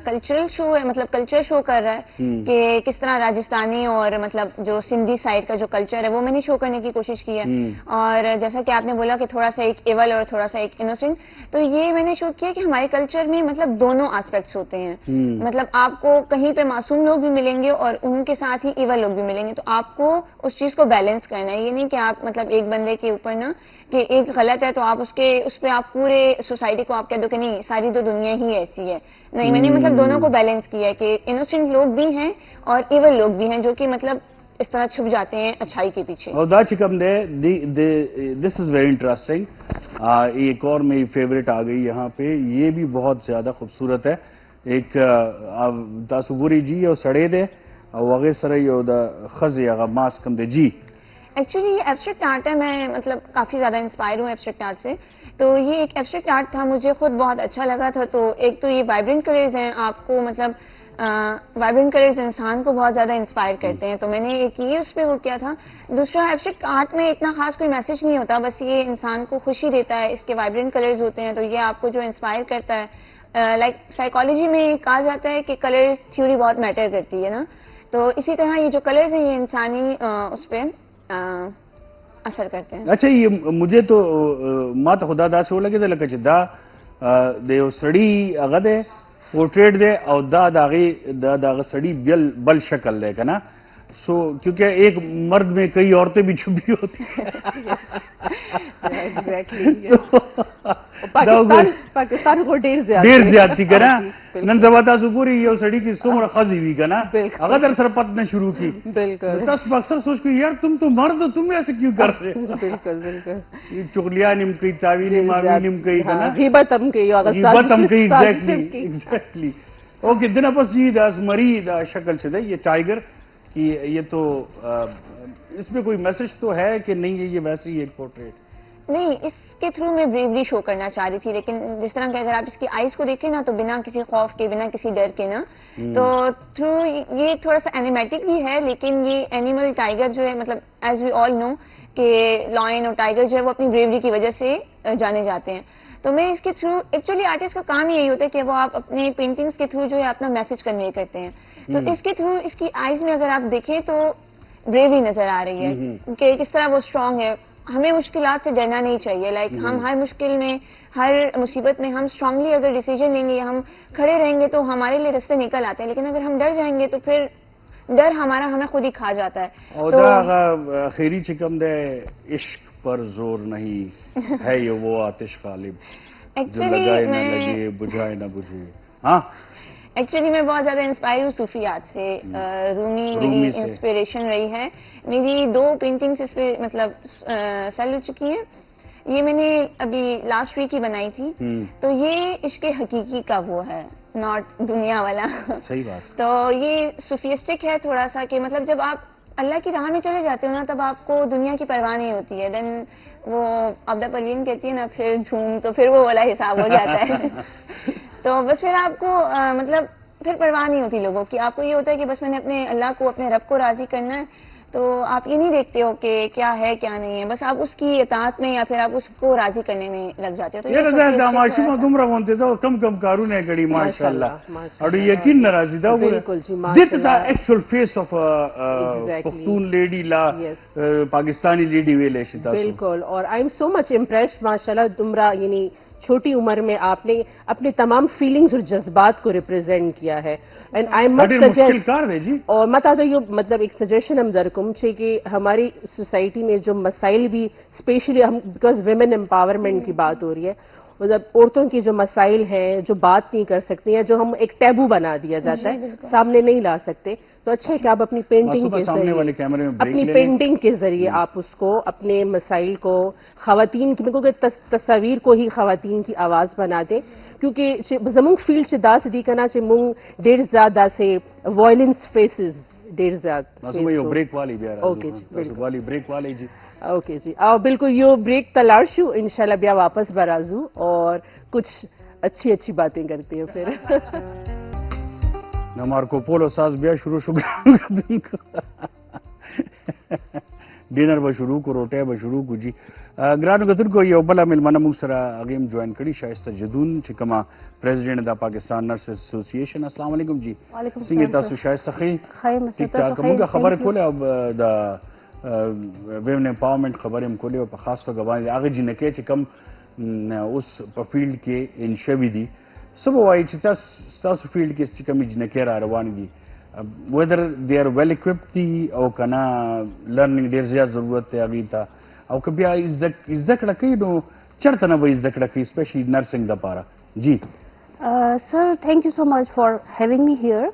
کلچرل شو ہے, مطلب کلچر شو کر رہا ہے کہ کس طرح راجستھانی اور مطلب جو سندھی سائڈ کا جو کلچر ہے وہ میں نے شو کرنے کی کوشش کی ہے. اور جیسا کہ آپ نے بولا کہ تھوڑا سا ایک ایول اور تھوڑا سا ایک انوسنٹ, تو یہ میں نے شو کیا کہ ہمارے کلچر میں مطلب دونوں آسپیکٹس ہوتے ہیں. مطلب آپ کو کہیں پہ معصوم لوگ بھی ملیں گے اور ان کے ساتھ ہی ایول لوگ بھی ملیں گے, تو آپ کو اس چیز کو بیلنس کرنا ہے. یہ نہیں کہ آپ مطلب ایک بندے کے اوپر نا کہ ایک غلط ہے تو آپ اس پہ آپ پورے سوسائٹی کو آپ کہہ دو کہ نہیں ساری تو دنیا ہی ایسی ہے. نہیں, میں نے مطلب دونوں کو بیلنس کیا ہے کہ انوسنٹ لوگ بھی ہیں اور ایول لوگ بھی ہیں جو کہ مطلب اس طرح چھپ جاتے ہیں اچھائی کے پیچھے. اور دا چکم دے دس از ویری انٹرسٹنگ. ایک اور میری فیوریٹ آ گئی یہاں پہ, یہ بھی بہت زیادہ خوبصورت ہے. ایک تاسوگوری جی او سڑے دے وغیرہ سرے او دا خزی اگا ماسکم دے جی. ایکچولی یہ ایبسٹریکٹ آرٹ ہے, میں مطلب کافی زیادہ انسپائر ہوں ایبسٹریکٹ آرٹ سے. تو یہ ایک ایبسٹریکٹ آرٹ تھا, مجھے خود بہت اچھا لگا تھا. تو ایک تو یہ وائبرنٹ کلرز ہیں, آپ کو مطلب وائبرنٹ کلرز انسان کو بہت زیادہ انسپائر کرتے ہیں, تو میں نے ایک یہ اس پہ وہ کیا تھا. دوسرا ایبسٹریکٹ آرٹ میں اتنا خاص کوئی میسج نہیں ہوتا, بس یہ انسان کو خوشی دیتا ہے. اس کے وائبرنٹ کلرز ہوتے ہیں تو یہ آپ کو جو انسپائر کرتا ہے. لائک سائیکالوجی میں کہا جاتا ہے کہ کلرز تھیوری بہت میٹر کرتی ہے نا, تو اسی طرح یہ جو کلرز ہیں یہ انسانی اس پہ اثر کرتے ہیں. اچھا, یہ مجھے تو مات خدا دا سے لگے دا لکه چې دا د یو سړی هغه دی پورټریټ دی او دا دغه سړی بل شکل دی که نه. سو کیونکہ ایک مرد میں کئی عورتیں بھی چھپی ہوتی ہیں. پاکستان کو ډیر زیادتی کنا نن سبا تاسو ګوري یو سړی کی څومره خزي وی کنا هغه در سره پتنه شروع کی. بالکل, تاسو اکثر سوچ کے یار تم تو مرد ہو, تم ایسے کیوں کر رہے ہو. بالکل بالکل, یہ چغلیاں نم کئی تعویل ماویل کئی کنا غیبت ہم کئی غیبت ہم کئی ایگزیکٹلی. اوکے دنا پس یہ دا ازمری دا شکل چھ دے, یہ ٹائیگر کہ یہ تو اس میں کوئی میسج تو ہے کہ نہیں ہے, یہ ویسے ہی ایک پورٹریٹ نہیں. اس کے تھرو میں بریوری شو کرنا چاہ رہی تھی, لیکن جس طرح کہ اگر آپ اس کی آئیز کو دیکھیں نا تو بنا کسی خوف کے, بنا کسی ڈر کے نا, تو تھرو یہ تھوڑا سا اینیمیٹک بھی ہے, لیکن یہ اینیمل ٹائیگر جو ہے مطلب ایز وی آل نو کہ لائن اور ٹائیگر جو ہے وہ اپنی بریوری کی وجہ سے جانے جاتے ہیں. تو میں اس کے تھرو ایکچولی آرٹسٹ کا کام یہی ہوتا ہے کہ وہ آپ اپنے پینٹنگز کے تھرو جو ہے اپنا میسج کنوے کرتے ہیں. تو اس کے تھرو اس کی آئیز میں اگر آپ دیکھیں تو بریوری نظر آ رہی ہے کہ کس طرح وہ اسٹرانگ ہے. ہمیں مشکلات سے ڈرنا نہیں چاہیے. لائک ہم ہر مشکل میں, ہر مصیبت میں ہم اسٹرانگلی اگر ڈیسیجن لیں گے یا ہم کھڑے رہیں گے تو ہمارے لیے رستے نکل آتے ہیں. لیکن اگر ہم ڈر جائیں گے تو پھر ڈر ہمارا ہمیں خود ہی کھا جاتا ہے. تو خیری چکم دے عشق پر زور نہیں ہے, یہ وہ آتش غالب جو لگائے نہ لگے بجھائے نہ بجھے. ہاں ایکچولی میں بہت زیادہ انسپائر ہوں صوفی آرٹ سے. رومی میری انسپریشن رہی ہے. میری 2 پینٹنگز اس پہ مطلب سیل ہو چکی ہیں. یہ میں نے ابھی لاسٹ ویک ہی بنائی تھی. تو یہ عشق حقیقی کا وہ ہے, ناٹ دنیا والا. صحیح بات. تو یہ صوفیسٹک ہے تھوڑا سا کہ مطلب جب آپ اللہ کی راہ میں چلے جاتے ہو نا تب آپ کو دنیا کی پرواہ نہیں ہوتی ہے. دین وہ عبدہ پروین کہتی ہے نا پھر جھوم, تو پھر وہ والا حساب ہو جاتا ہے. تو بس پھر آپ کو مطلب پھر پرواہ نہیں ہوتی لوگوں کی. آپ کو یہ ہوتا ہے کہ بس میں نے اپنے اللہ کو, اپنے رب کو راضی کرنا ہے, تو آپ یہ نہیں دیکھتے ہو کہ کیا ہے کیا نہیں ہے, بس آپ اس کی اطاعت میں یا پھر آپ اس کو راضی کرنے میں لگ جاتے ہو. تو یاره دا د ماشومه دومره غونډې دا کم کم کارونه یې کړي ماشاءالله, اړو یقین ناراضي دا بالکل جی دته دا ایکچوال فیس اف پښتون لیڈی لا پاکستانی لیڈی ویلې شي تاسو. بالکل, اور آئی ایم سو مچ امپریسڈ ماشاءاللہ تمرا, یعنی چھوٹی عمر میں آپ نے اپنے تمام فیلنگز اور جذبات کو ریپریزینٹ کیا ہے. اینڈ آئی مسٹ سجیسٹ, اور متا تو یہ مطلب ایک سجیشن ہم درکم چھے کہ ہماری سوسائٹی میں جو مسائل بھی اسپیشلی ہم بیکاز ویمن امپاورمنٹ کی بات ہو رہی ہے, مطلب عورتوں کی جو مسائل ہیں جو بات نہیں کر سکتی ہیں, جو ہم ایک ٹیبو بنا دیا جاتا ہے, سامنے نہیں لا سکتے, تو اچھا ہے کہ آپ اپنی پینٹنگ کے ذریعے آپ اس کو اپنے مسائل کو خواتین کی, کیونکہ تصاویر کو ہی خواتین کی آواز بنا دیں, کیونکہ زمونگ فیلڈ سے دا سے دی کنا چھ مونگ ډیر زیادہ سے وائلنس فیسز ډیر زیادہ بریک والی بیا اوکے جی والی بریک والی جی اوکے جی بالکل یو بریک تلاڑ شو انشاءاللہ بیا واپس برازو اور کچھ اچھی اچھی باتیں کرتے ہیں پھر. نہ مارکو پولو ساز بیا شروع شو ډینر به شروع کو, روټۍ به شروع کو جی. ګرانو کتونکو یو بله میلمنه موږ سره هغې هم جوین کړي, شایسته جدون چې کومه پریزیډنټ د پاکستان نرس اسوسییشن. السلام علیکم جی. څنګه تاسو شایسته ښه ټیک ټاک؟ موږ خبرې کولې او د ویمن امپاورمنٹ خبرې هم کولې, او په خاص توګه باندې هغه جینکۍ چې کوم اوس په فیلډ کې ان شوي دي, څه به وایي چې ستاسو فیلډ کې چې کومې جینکۍ را روانې دي, whether they are well equipped دي او که نه لرننګ ډېر زیات ضرورت دی هغې ته, او که بیا زده کړه کوي نو چېرته نه به یې زده کړه کوي اسپیشلی نرسنګ دپاره جی؟ Sir, thank you so much for having me here.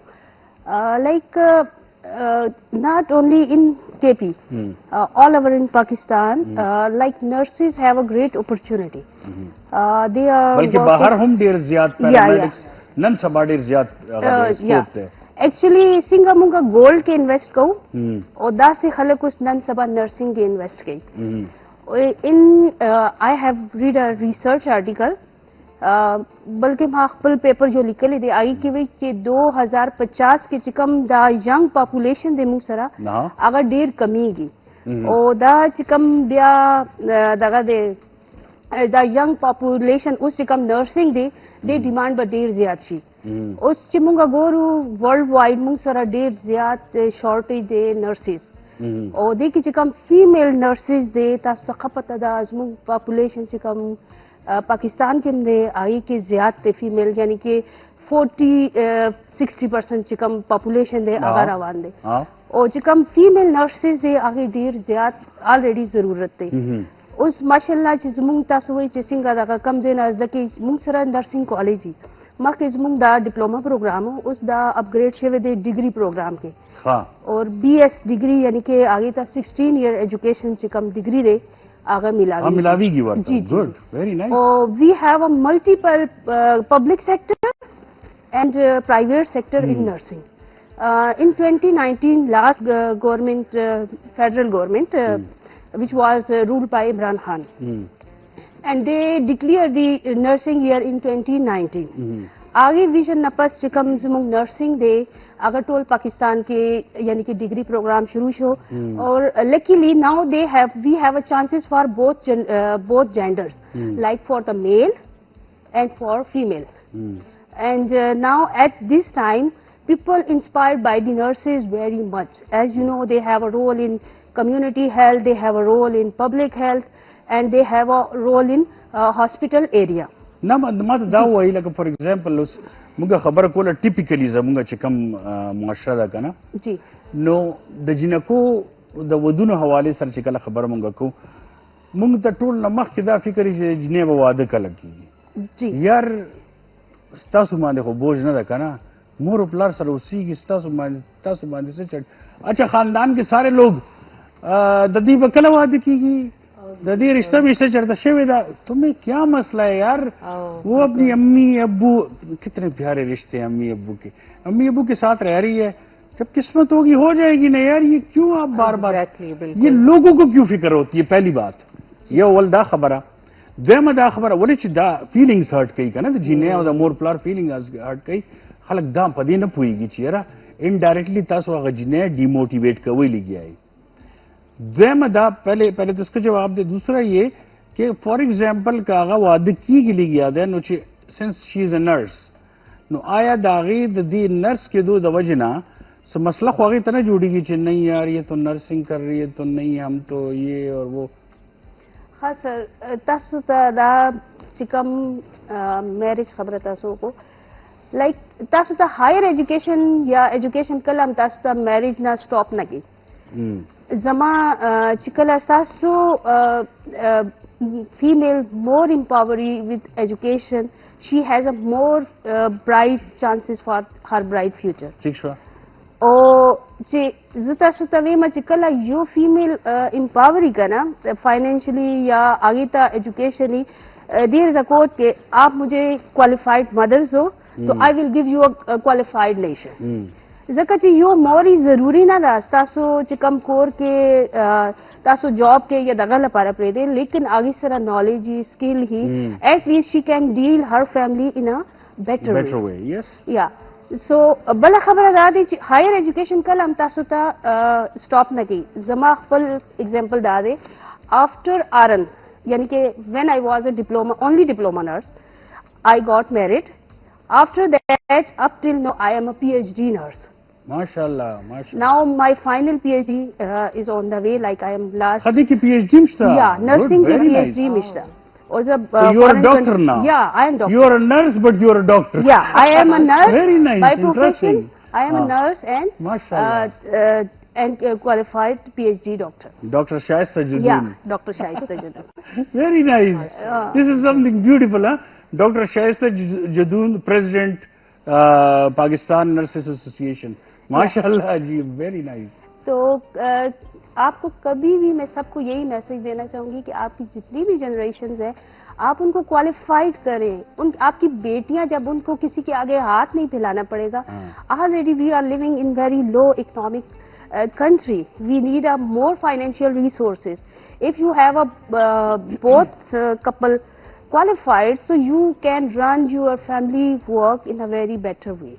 Not only in KP, all over in Pakistan, like nurses have a great opportunity. They are بلکہ باہر هم ډېر زیات پیرامیډکس نن سبا ډېر زیات سکوپ دی. ایکچولی سنگا مونگا گولڈ کے انویسٹ کو اور دا سے خلق اس نن سبا نرسنگ کے انویسٹ کی. آئی ہیو ریڈ اے ریسرچ آرٹیکل, بلکہ ماخبل پیپر جو لکھ لے دے آئی کہ 2050 کے چکم دا ینگ پاپولیشن دے مونگ سرا اگر دیر کمی گی, اور دا چکم بیا دا دے دا ینگ پاپولیشن اس چکم نرسنگ دے ڈیمانڈ با دیر زیاد شی. اس چی مونگا گورو ورلڈ وائڈ مونگ سرا دیر زیاد شارٹیج دے نرسز, اور دے کی چکم فیمیل نرسز دے تا سخپت دا از مونگ پاپولیشن چکم پاکستان کے اندے آئی کے زیاد تے فیمیل, یعنی کہ 40-60% چکم پاپولیشن دے آگا روان دے, اور چکم فیمیل نرسز دے آگے دیر زیاد آلریڈی ضرورت دے. اس ماشاءاللہ چیز مونگ تاسو ہوئی چیسنگا دا کم دے نازدکی مونگ سرا نرسنگ کالجی ماں کے زمونگ دا ڈپلوما پروگرام ہو, اس دا اپ گریڈ شوے دے ڈگری پروگرام کے, اور بی ایس ڈگری یعنی کہ آگے تا 16 ایئر ایجوکیشن چکم ڈگری دے آگا ملاوی گی. جی جی, اور وی ہیو اے ملٹیپل پبلک سیکٹر اینڈ پرائیویٹ سیکٹر ان نرسنگ. In 2019 last government, federal government which was ruled by Imran Khan, and they declared the nursing year in 2019. آگے ویژن نپس چکم زمونگ نرسنگ دے اگر ٹول پاکستان کے یعنی کہ ڈگری پروگرام شروع شو, اور luckily now we have a chances for both genders, like for the male and for female. And now at this time people inspired by the nurses very much. As you know, they have a role in community health, they have a role in public health, and they have a role in hospital area. نه ما ته دا وایي لکه فار ایگزامپل اوس موږ خبره کوله ټیپیکلی زموږ چې کوم معاشره ده که نه, جی, نو د جینکو د ودونو حوالې سره چې کله خبره موږ کوو, موږ ته ټول نه مخکې دا فکر چې جینۍ به واده کله کېږي. یار ستاسو باندې خو بوج نه ده که نه, مور و پلار سره اوسېږي, تاسو باندې څه چټ. اچھا خاندان کې سارے لوگ د دې به کله واده کېږي, د دې رشتہ بھی سے چڑھتا شوی دا, تمہیں کیا مسئلہ ہے یار؟ وہ اپنی امی ابو, کتنے پیارے رشتے ہیں امی ابو کے ساتھ رہ رہی ہے, جب قسمت ہوگی ہو جائے گی نا یار. یہ کیوں آپ بار بار یہ لوگوں کو کیوں فکر ہوتی ہے؟ پہلی بات یہ اول دا خبرہ. دویمه دا خبره ولې چې دا فیلنگز هرټ کوي که نه د جینۍ او د مور پلار فیلنګز هرټ کوي, خلک دا په دې نه پوهېږي چې یاره انډایرکټلی تاسو هغه جنۍ ډیموټیویټ کوئ لګیا یې. دویمه دا پہلے تو اس کا جواب دے. دوسرا یہ کہ فار ایگزامپل کا هغه واده کیږي لګیا دی نو چې سنس شی از ا نرس نو آیا د هغې د دې نرس کېدو د وجې نه څه مسله خو هغې ته نه جوړېږي چې نہیں یار یہ تو نرسنگ کر رہی ہے تو نہیں ہم تو یہ اور وہ. ها سر تاسو ته دا چې کوم میرج خبره تاسو کو لایک تاسو ته ہائر ایجوکیشن یا ایجوکیشن کله هم تاسو ته میرج نه سٹاپ نه کی زما چې کله تاسو female more empowered with education, she has a more bright chances for her bright future. ٹھیک شو. او چې زه تاسو ته وایم چې کله یو فیمیل امپاور کنا فائنینشلی یا آگے تا ایجوکیشنلی دیر از اے کوٹ کہ آپ مجھے کوالیفائڈ مدرز ہو تو آئی ول گیو یو اے کوالیفائڈ نیشن. ځکه چې یو موري ضروری نه ده تاسو چې کم کور کې تاسو جاب کې یا دغه لپاره پرې دی لیکن آگے سره نالج ہی اسکل ہی ایٹ لیسٹ شی کین ډیل هر فیملی ان ا بیٹر وے. یس یا سو بله خبره دا دی چې هایر ایجوکیشن کله هم تاسو ته سٹاپ نه کی. زما خپل اگزامپل دا دی آفٹر آرن یعنی کہ وین آئی واز اے ڈپلوما اونلی ڈپلوما نرس آئی گاٹ میرڈ. آفٹر دیٹ اپ ٹل نو آئی ایم اے پی ایچ ڈی نرس. MashaAllah. Now my final PhD is on the way. Like I am last. Khadi ki PhD mishta. Yeah, nursing ki PhD mishta. Or the. So you are a doctor now. Yeah, I am doctor. You are a nurse, but you are a doctor. Yeah, I am a nurse. Very nice. By profession, interesting. I am a nurse and. MashaAllah. And qualified PhD doctor. Dr. Shaista Jadoon. Yeah, Dr. Shaista Jadoon. Very nice. This is something beautiful, huh? Dr. Shaista Jadoon, President, Pakistan Nurses Association. ماشاءاللہ جی ویری نائس. تو آپ کو کبھی بھی میں سب کو یہی میسج دینا چاہوں گی کہ آپ کی جتنی بھی جنریشنز ہیں آپ ان کو کوالیفائڈ کریں. آپ کی بیٹیاں جب ان کو کسی کے آگے ہاتھ نہیں پھیلانا پڑے گا. آلریڈی وی آر لیونگ ان ویری لو اکنامک country. We need a more financial resources. If you have a both couple qualified, so you can run your family work in a very better way.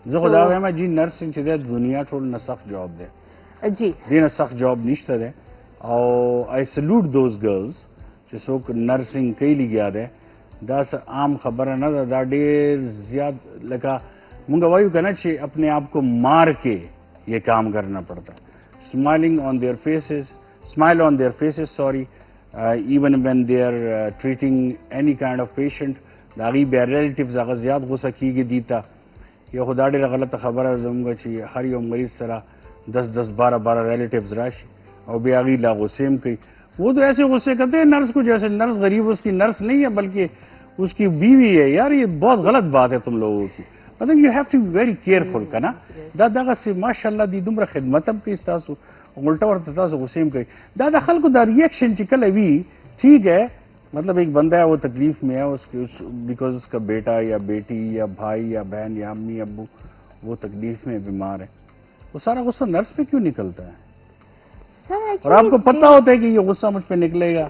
زه خو دا وایم جی نرسنګ چې د دنیا ټول نه سخت جاب دی. جی دې نه سخت جاب نشته دی او آی سلوٹ دوز ګرلز چې څوک نرسنګ کوي لګیا دی. دا څه عام خبره نه ده. دا ډېر زیات لکه مونږ وایو که نه چې اپنے آپ کو مار کے یہ کام کرنا پڑتا. اسمائلنگ آن دیئر فیسز اسمائل آن دیئر فیسز سوری ایون وین دے آر ٹریٹنگ اینی کائنڈ آف پیشنٹ د هغې بیا ریلیټیوز هغه زیات غوسه کېږي دي ته. یو خو دا ډېره غلطه خبره زموږ چې هر یو مریض سره 10-10 12 ریلیٹیوز راشي اور بھی آگی لا غصے کوئی. وہ تو ایسے غصے کرتے ہیں نرس کو جیسے نرس غریب اس کی نرس نہیں ہے بلکہ اس کی بیوی ہے. یار یہ بہت غلط بات ہے تم لوگوں کی. مطلب یو ہیو ٹو بی ویری کیئرفل که نه. دا دغسې ماشاءالله دی دومره خدمت هم کوي ستاسو الټه ورته تاسو غصې هم کوي. دا د خلکو دا ریئیکشن چې کله وي ٹھیک ہے مطلب ایک بندہ ہے وہ تکلیف میں ہے اس کی بیکاز اس کا بیٹا یا بیٹی یا بھائی یا بہن یا امی ابو وہ تکلیف میں بیمار ہے. وہ سارا غصہ نرس پہ کیوں نکلتا ہے اور آپ کو پتہ ہوتا ہے کہ یہ غصہ مجھ پہ نکلے گا.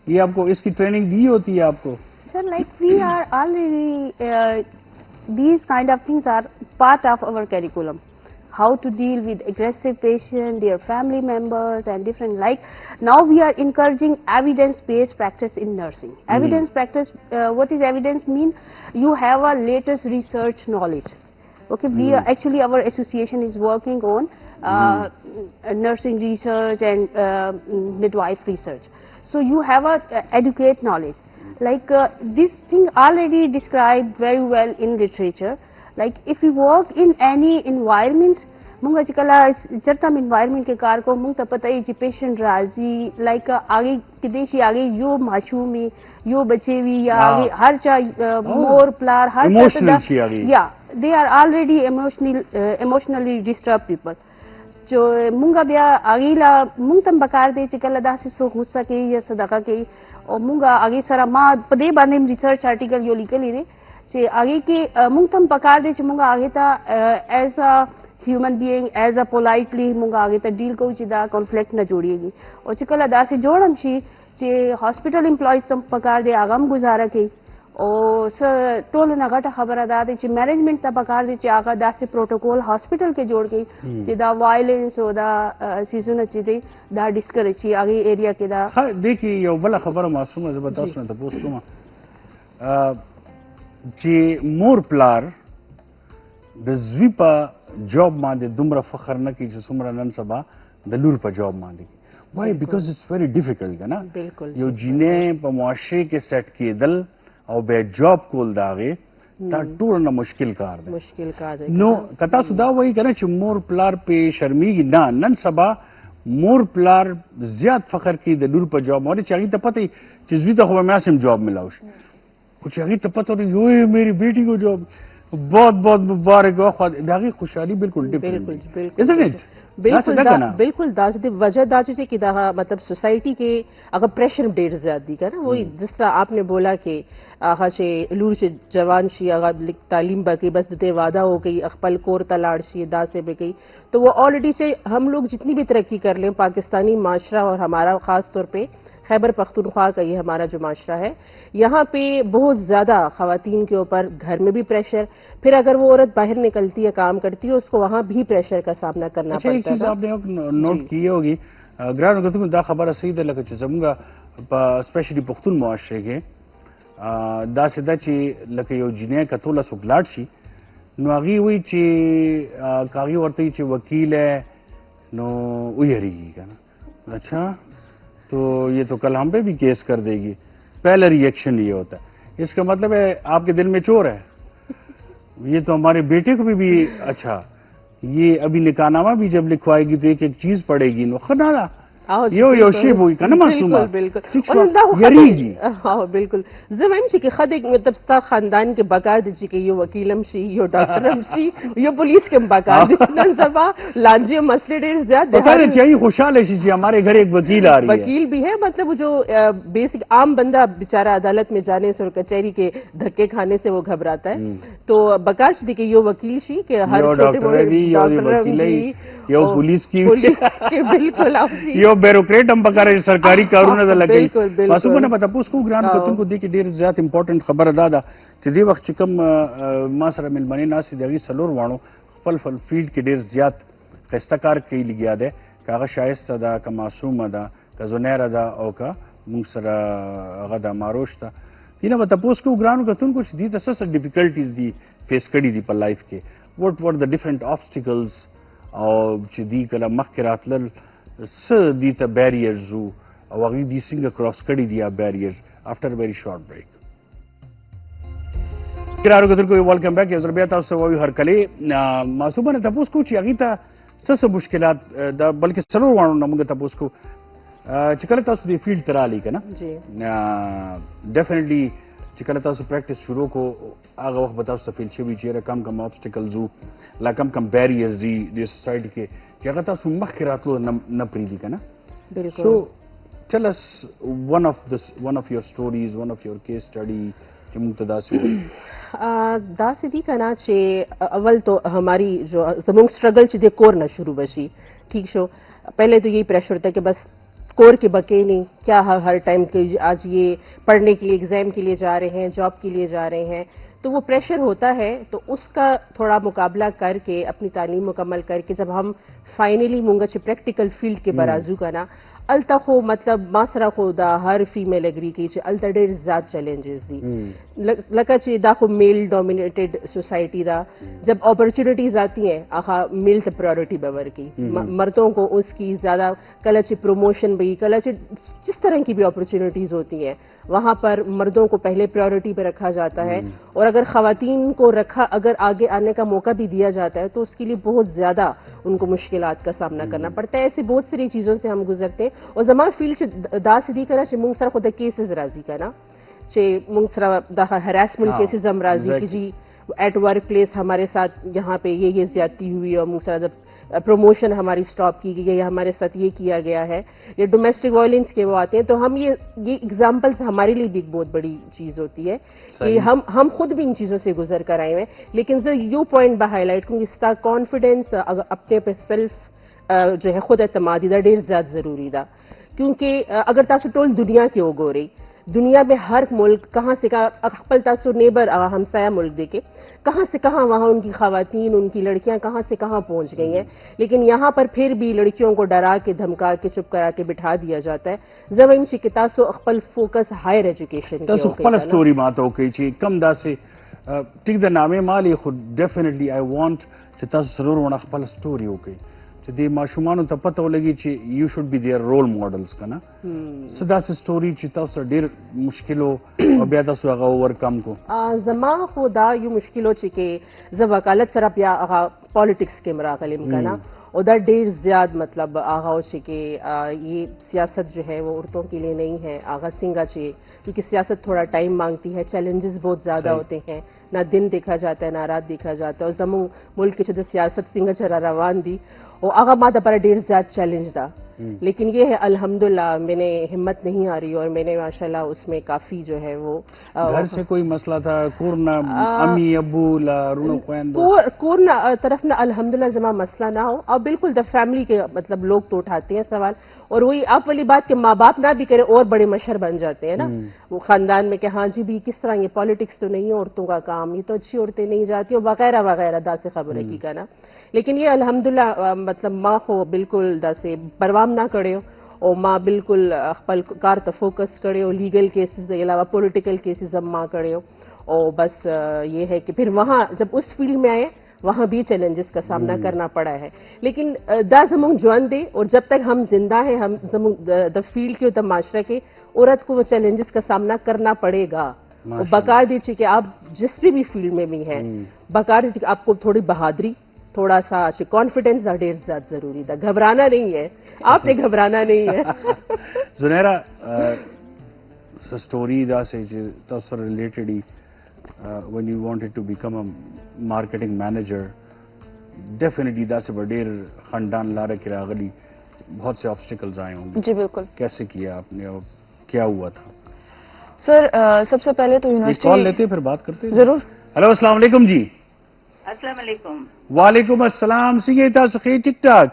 یہ آپ کو اس کی ٹریننگ دی ہوتی ہے آپ کو. سر لائک وی آر آلریڈی these kind of things are part of our curriculum. How to deal with aggressive patients, their family members and different like. Now we are encouraging evidence-based practice in nursing. Evidence practice, what is evidence mean? You have a latest research knowledge. Okay, we are actually our association is working on nursing research and midwife research. So you have a educate knowledge. Like this thing already described very well in literature. Like if you work in any environment, مونږ چې کله چرته انوایرمنٹ کې کار کوو مونږ ته پته وي چې پیشنټ راځي لایک آگے کدی شي آگے یو ماشوم وي یو بچی وي یا آگے هر چا مور پلار هر چا یا they are already emotionally disturbed people. جو مونږ بیا آگے لا مونږ تم بکار دی چې کله داسې سو غوسه کوي یا صدقه کوي او مونږ آگے سره ما په دې باندې ریسرچ آرټیکل یو لیکلی دی چې آگے کې مونږ تم بکار دی چې مونږ آگے ته ایز ا human being as a politely مونږ آگے ته ډیل کوو چې دا کنفلیکټ نه جوړیږي او چې کله داسې جوړم شي چې هاسپټل امپلایز تم پکار دی هغه هم ګزاره کوي او س ټول نه غټه خبره ده چې مینجمنت ته پکار دي چې هغه داسې پروتوکول هاسپټل کې جوړ کړي چې دا وایلنس او دا سیزونه چې دي دا ډیسکریج شي هغه ایریا کې دا. ها دې کې یو بل خبره معصومه زه به تاسو نه تاسو کوم چې مور پلار د زوی په جاب باندې دومره فخر نه کوي چې څومره نن سبا د لور په جاب باندې. وای بیکاز اټس ویری ډیفیکلټ کنه یو جینې په معاشره کې سیټ کېدل او به جاب کول داغه دا ټول نه مشکل کار دی. مشکل کار دی. نو کتا سودا وای کنه چې مور پلار په شرمېږي نه نن سبا مور پلار زیات فخر کوي د لور په جاب باندې چې هغه ته پته چې زوی ته خو مې جاب ملاوي خو چې هغه ته پته وي میری بیٹی کو جاب بہت بہت مبارک ہو داغي خوشحالي بالکل ډیفرنٹ isn't it بالکل دا د وجہ دا چې کی دا مطلب سوسائٹی کې هغه پریشر ډیر زیات دی کنه وہی جس طرح آپ نے بولا کہ هغه چې لور چې جوان شي هغه تعلیم باقی بس د وعدہ ہو گئی خپل کور ته لاړ شي دا سے به گئی تو وہ آلریڈی چې ہم لوگ جتنی بھی ترقی کر لیں پاکستانی معاشرہ اور ہمارا خاص طور پہ خیبر پختونخوا کا یہ ہمارا جو معاشرہ ہے یہاں پہ بہت زیادہ خواتین کے اوپر گھر میں بھی پریشر پھر اگر وہ عورت باہر نکلتی ہے کام کرتی ہے اس کو وہاں بھی پریشر کا سامنا کرنا پڑتا ہے. ایک چیز آپ نے نوٹ کی ہوگی ګرانو کتو دا خبره صحیح ده لکه چې زموږ په سپیشلی پښتون معاشره کې دا سده چې لکه یو جنې کتوله څوک لاړ شي نو هغې وایي چې هغې ورته وایي چې وکیل نو ویریږي که نه اچھا تو یہ تو کل ہم پہ بھی کیس کر دے گی. پہلا ریئیکشن یہ ہوتا ہے اس کا مطلب ہے آپ کے دل میں چور ہے یہ تو ہمارے بیٹے کو بھی اچھا یہ ابھی نکاح نامہ بھی جب لکھوائے گی تو ایک ایک چیز پڑے گی نو خدا یو شی وای کنه معصومه یریږي. بالکل زه وایم چې خدای مطلب ستا خاندان کې بقا دي چې یو وکیلم شي یو ډاکټرم شي یو پولیس کې بقا دي نن سبا لانجه مسئلے ډېر زیات دي. بقا چاہیے خوشحال ہے کہ ہمارے گھر ایک وکیل آ رہی ہے. وکیل بھی ہے مطلب جو بیسک عام بندہ بیچارہ عدالت میں جانے سے اور کچہری کے دھکے کھانے سے وہ گھبراتا ہے تو بقا دي کہ یو وکیل شي کہ ہر چھوٹے بڑے یو پولیس کی بالکل یو بیروکریټ هم پکاره سرکاري کارونه د لګي معصومه نه پته پوس کو ګران کتونکو دي کې ډیر زیات امپورټنٹ خبره ده چې دی وخت چې کوم ما سره ملمنې ناسي دغه سلور وانو خپل فیلډ کې ډیر زیات خسته کار کوي لګیا ده کاغه شایسته ده که معصومه ده که زنیره ده او که موږ سره هغه د ماروش ده دینه پته پوس کو ګران کتونکو چې دي د څه ډیفیکلټیز دي فیس کړي دي په لایف کې what were the different obstacles او چې دی کله مخکې راتلل څه دي ته بیریرز وو او هغوی دي څنګه کراس کړي دي بیریرز افټر ویری شارټ بریک. ګرانو کتونکو ویلکم بیک یو ځل بیا تاسو ته وایو هرکلې معصومه نه تپوس کوو چې هغوی ته څه مشکلات دا بلکې څلور واړو نه موږ تپوس کوو چې کله تاسو دې فیلډ ته راغلئ که نه ډیفینیټلي چې کله تاسو پریکټس شروع کو هغه وخت به تاسو ته فیل شوي چې کم کم obstacles وو لا کم بیریرز دي د سوسایټي کې چې هغه تاسو مخکې راتلو نه پرېږدي که نه. سو ټل اس one of your stories, one of your case study چې موږ ته داسې وایي داسې دي که نه چې اول تو ہماری جو زموږ اسټرګل چې دی کور نه شروع بشي ٹھیک شو پہلے تو یہی پریشر ہوتا ہے کہ بس کور کے بکے نہیں کیا ہر ٹائم کے آج یہ پڑھنے کے لیے ایگزام کے لیے جا رہے ہیں جاب کے لیے جا رہے ہیں تو وہ پریشر ہوتا ہے تو اس کا تھوڑا مقابلہ کر کے اپنی تعلیم مکمل کر کے جب ہم فائنلی مونگا چھ پریکٹیکل فیلڈ کے برازو کا نا التا خو مطلب ماسرا خو دا ہر فیمیل اگری کی چھ التا ډیر زیاد چیلنجز دی لکه چې دا خو میل ڈومینیٹڈ سوسائٹی دا جب اپرچونٹیز آتی ہیں آخا میل ته پرائورٹی باور کی مردوں کو اس کی زیادہ کله چې پروموشن بھی کله چې جس طرح کی بھی اپرچونٹیز ہوتی ہیں وہاں پر مردوں کو پہلے پرائورٹی پہ رکھا جاتا ہے اور اگر خواتین کو اگر آگے آنے کا موقع بھی دیا جاتا ہے تو اس کے لیے بہت زیادہ ان کو مشکلات کا سامنا کرنا پڑتا ہے. ایسے بہت ساری چیزوں سے ہم گزرتے ہیں اور زمان فیلڈ دا سدی کرا چې مونږ سره خو د کیسز راځي کنه چې مونږ سره د ہراسمنٹ کیسز هم راځي کہ جی ایٹ ورک پلیس ہمارے ساتھ یہاں پہ یہ زیادتی ہوئی اور مونږ سره پروموشن ہماری سٹاپ کی گئی ہے یا ہمارے ساتھ یہ کیا گیا ہے یا ڈومیسٹک وائلنس کے وہ آتے ہیں تو ہم یہ ایگزامپلس ہمارے لیے بھی ایک بہت بڑی چیز ہوتی ہے کہ ہم خود بھی ان چیزوں سے گزر کر آئے ہیں. لیکن سر یو پوائنٹ با ہائی لائٹ کروں اس کا کانفیڈینس اپنے پہ سیلف جو ہے خود اعتمادی دا ډیر زیاد ضروری دا کیونکہ اگر تاسو ټول دنیا کې وګورئ دنیا میں ہر ملک کہاں سے کہاں خپل تاسو نیبر ہمسایہ ملک دیکھے کہاں سے کہاں وہاں ان کی خواتین ان کی لڑکیاں کہاں سے کہاں پہنچ گئی ہیں، لیکن یہاں پر پھر بھی لڑکیوں کو ڈرا کے دھمکا کے چپ کرا کے بٹھا دیا جاتا ہے. زمین چی کہ تاسو خپل فوکس ہائر ایجوکیشن تاسو خپل سٹوري ماته وکړئ چې کم داسې ټیک د نامې مالي خو ډیفینیټلی آی وانټ چې تاسو څلور ونه خپل سټوري وکړئ چې دې ماشومانو ته پته ولګي چې یو شوډ بی دیئر رول ماډلز که نه څه داسې سټوري چې تاسو ډېر مشکل او بیا تاسو هغه اوورکم کو. زما خو دا یو مشکل و چې کې زه وکالت سره بیا هغه پالیټکس کې راغلم که نه اور دا ډیر زیاد مطلب آغا ہوشے کہ یہ سیاست جو ہے وہ عورتوں کے لیے نہیں ہے آغا سنگا چاہیے کیونکہ سیاست تھوڑا ٹائم مانگتی ہے چیلنجز بہت زیادہ ہوتے ہیں نہ دن دیکھا جاتا ہے نہ رات دیکھا جاتا ہے اور زمو ملک کے چھتے سیاست سنگا چرا روان دی اور آغا مادا پر ڈیر زیاد چیلنج دا لیکن یہ ہے الحمدللہ میں نے ہمت نہیں آ رہی اور میں نے ماشاءاللہ اس میں کافی جو ہے وہ گھر سے کوئی مسئلہ تھا کورنا امی ابو لا رونو کوئندو کورنا طرف نہ الحمدللہ زما مسئلہ نہ ہو اور بالکل دا فیملی کے مطلب لوگ تو اٹھاتے ہیں سوال اور وہی آپ والی بات کہ ماں باپ نہ بھی کرے اور بڑے مشہور بن جاتے ہیں نا وہ خاندان میں کہ ہاں جی بھی کس طرح یہ پالیٹکس تو نہیں ہے عورتوں کا کام یہ تو اچھی عورتیں نہیں جاتی اور وغیرہ وغیرہ دا سے خبر ہے کی کا نا لیکن یہ الحمدللہ مطلب ماں کو بالکل دا سے پروام نہ کرے ہو اور ماں بالکل خپل کار ته فوکس کرے ہو لیگل کیسز کے علاوہ پولیٹیکل کیسز اب ماں کرے ہو اور بس یہ ہے کہ پھر وہاں جب اس فیلڈ میں آئے وہاں بھی چیلنجز کا سامنا کرنا پڑا ہے لیکن دا زمون جوان دے اور جب تک ہم زندہ ہیں ہم دا فیلڈ کے دا معاشرہ کے عورت کو وہ چیلنجز کا سامنا کرنا پڑے گا بکار دیجیے کہ آپ جس بھی فیلڈ میں بھی ہیں بکار دیجیے کہ آپ کو تھوڑی بہادری تھوڑا سا کانفیڈنس دا ڈیر زیادہ ضروری تھا گھبرانا نہیں ہے آپ نے گھبرانا نہیں ہے. زنیرہ سٹوری دا سے تاسو ریلیٹڈ when you wanted to become a marketing manager definitely دا سے بڑیر خاندان لارہ کی راغلی بہت سے obstacles آئے ہوں گے. جی بالکل. کیسے کیا آپ نے اور کیا ہوا تھا؟ سر سب سے پہلے تو یونیورسٹی کال لیتے پھر بات کرتے ضرور. ہلو السلام علیکم جی. السلام علیکم. وعلیکم السلام څنګه تاسو ښه ټیک ټاک؟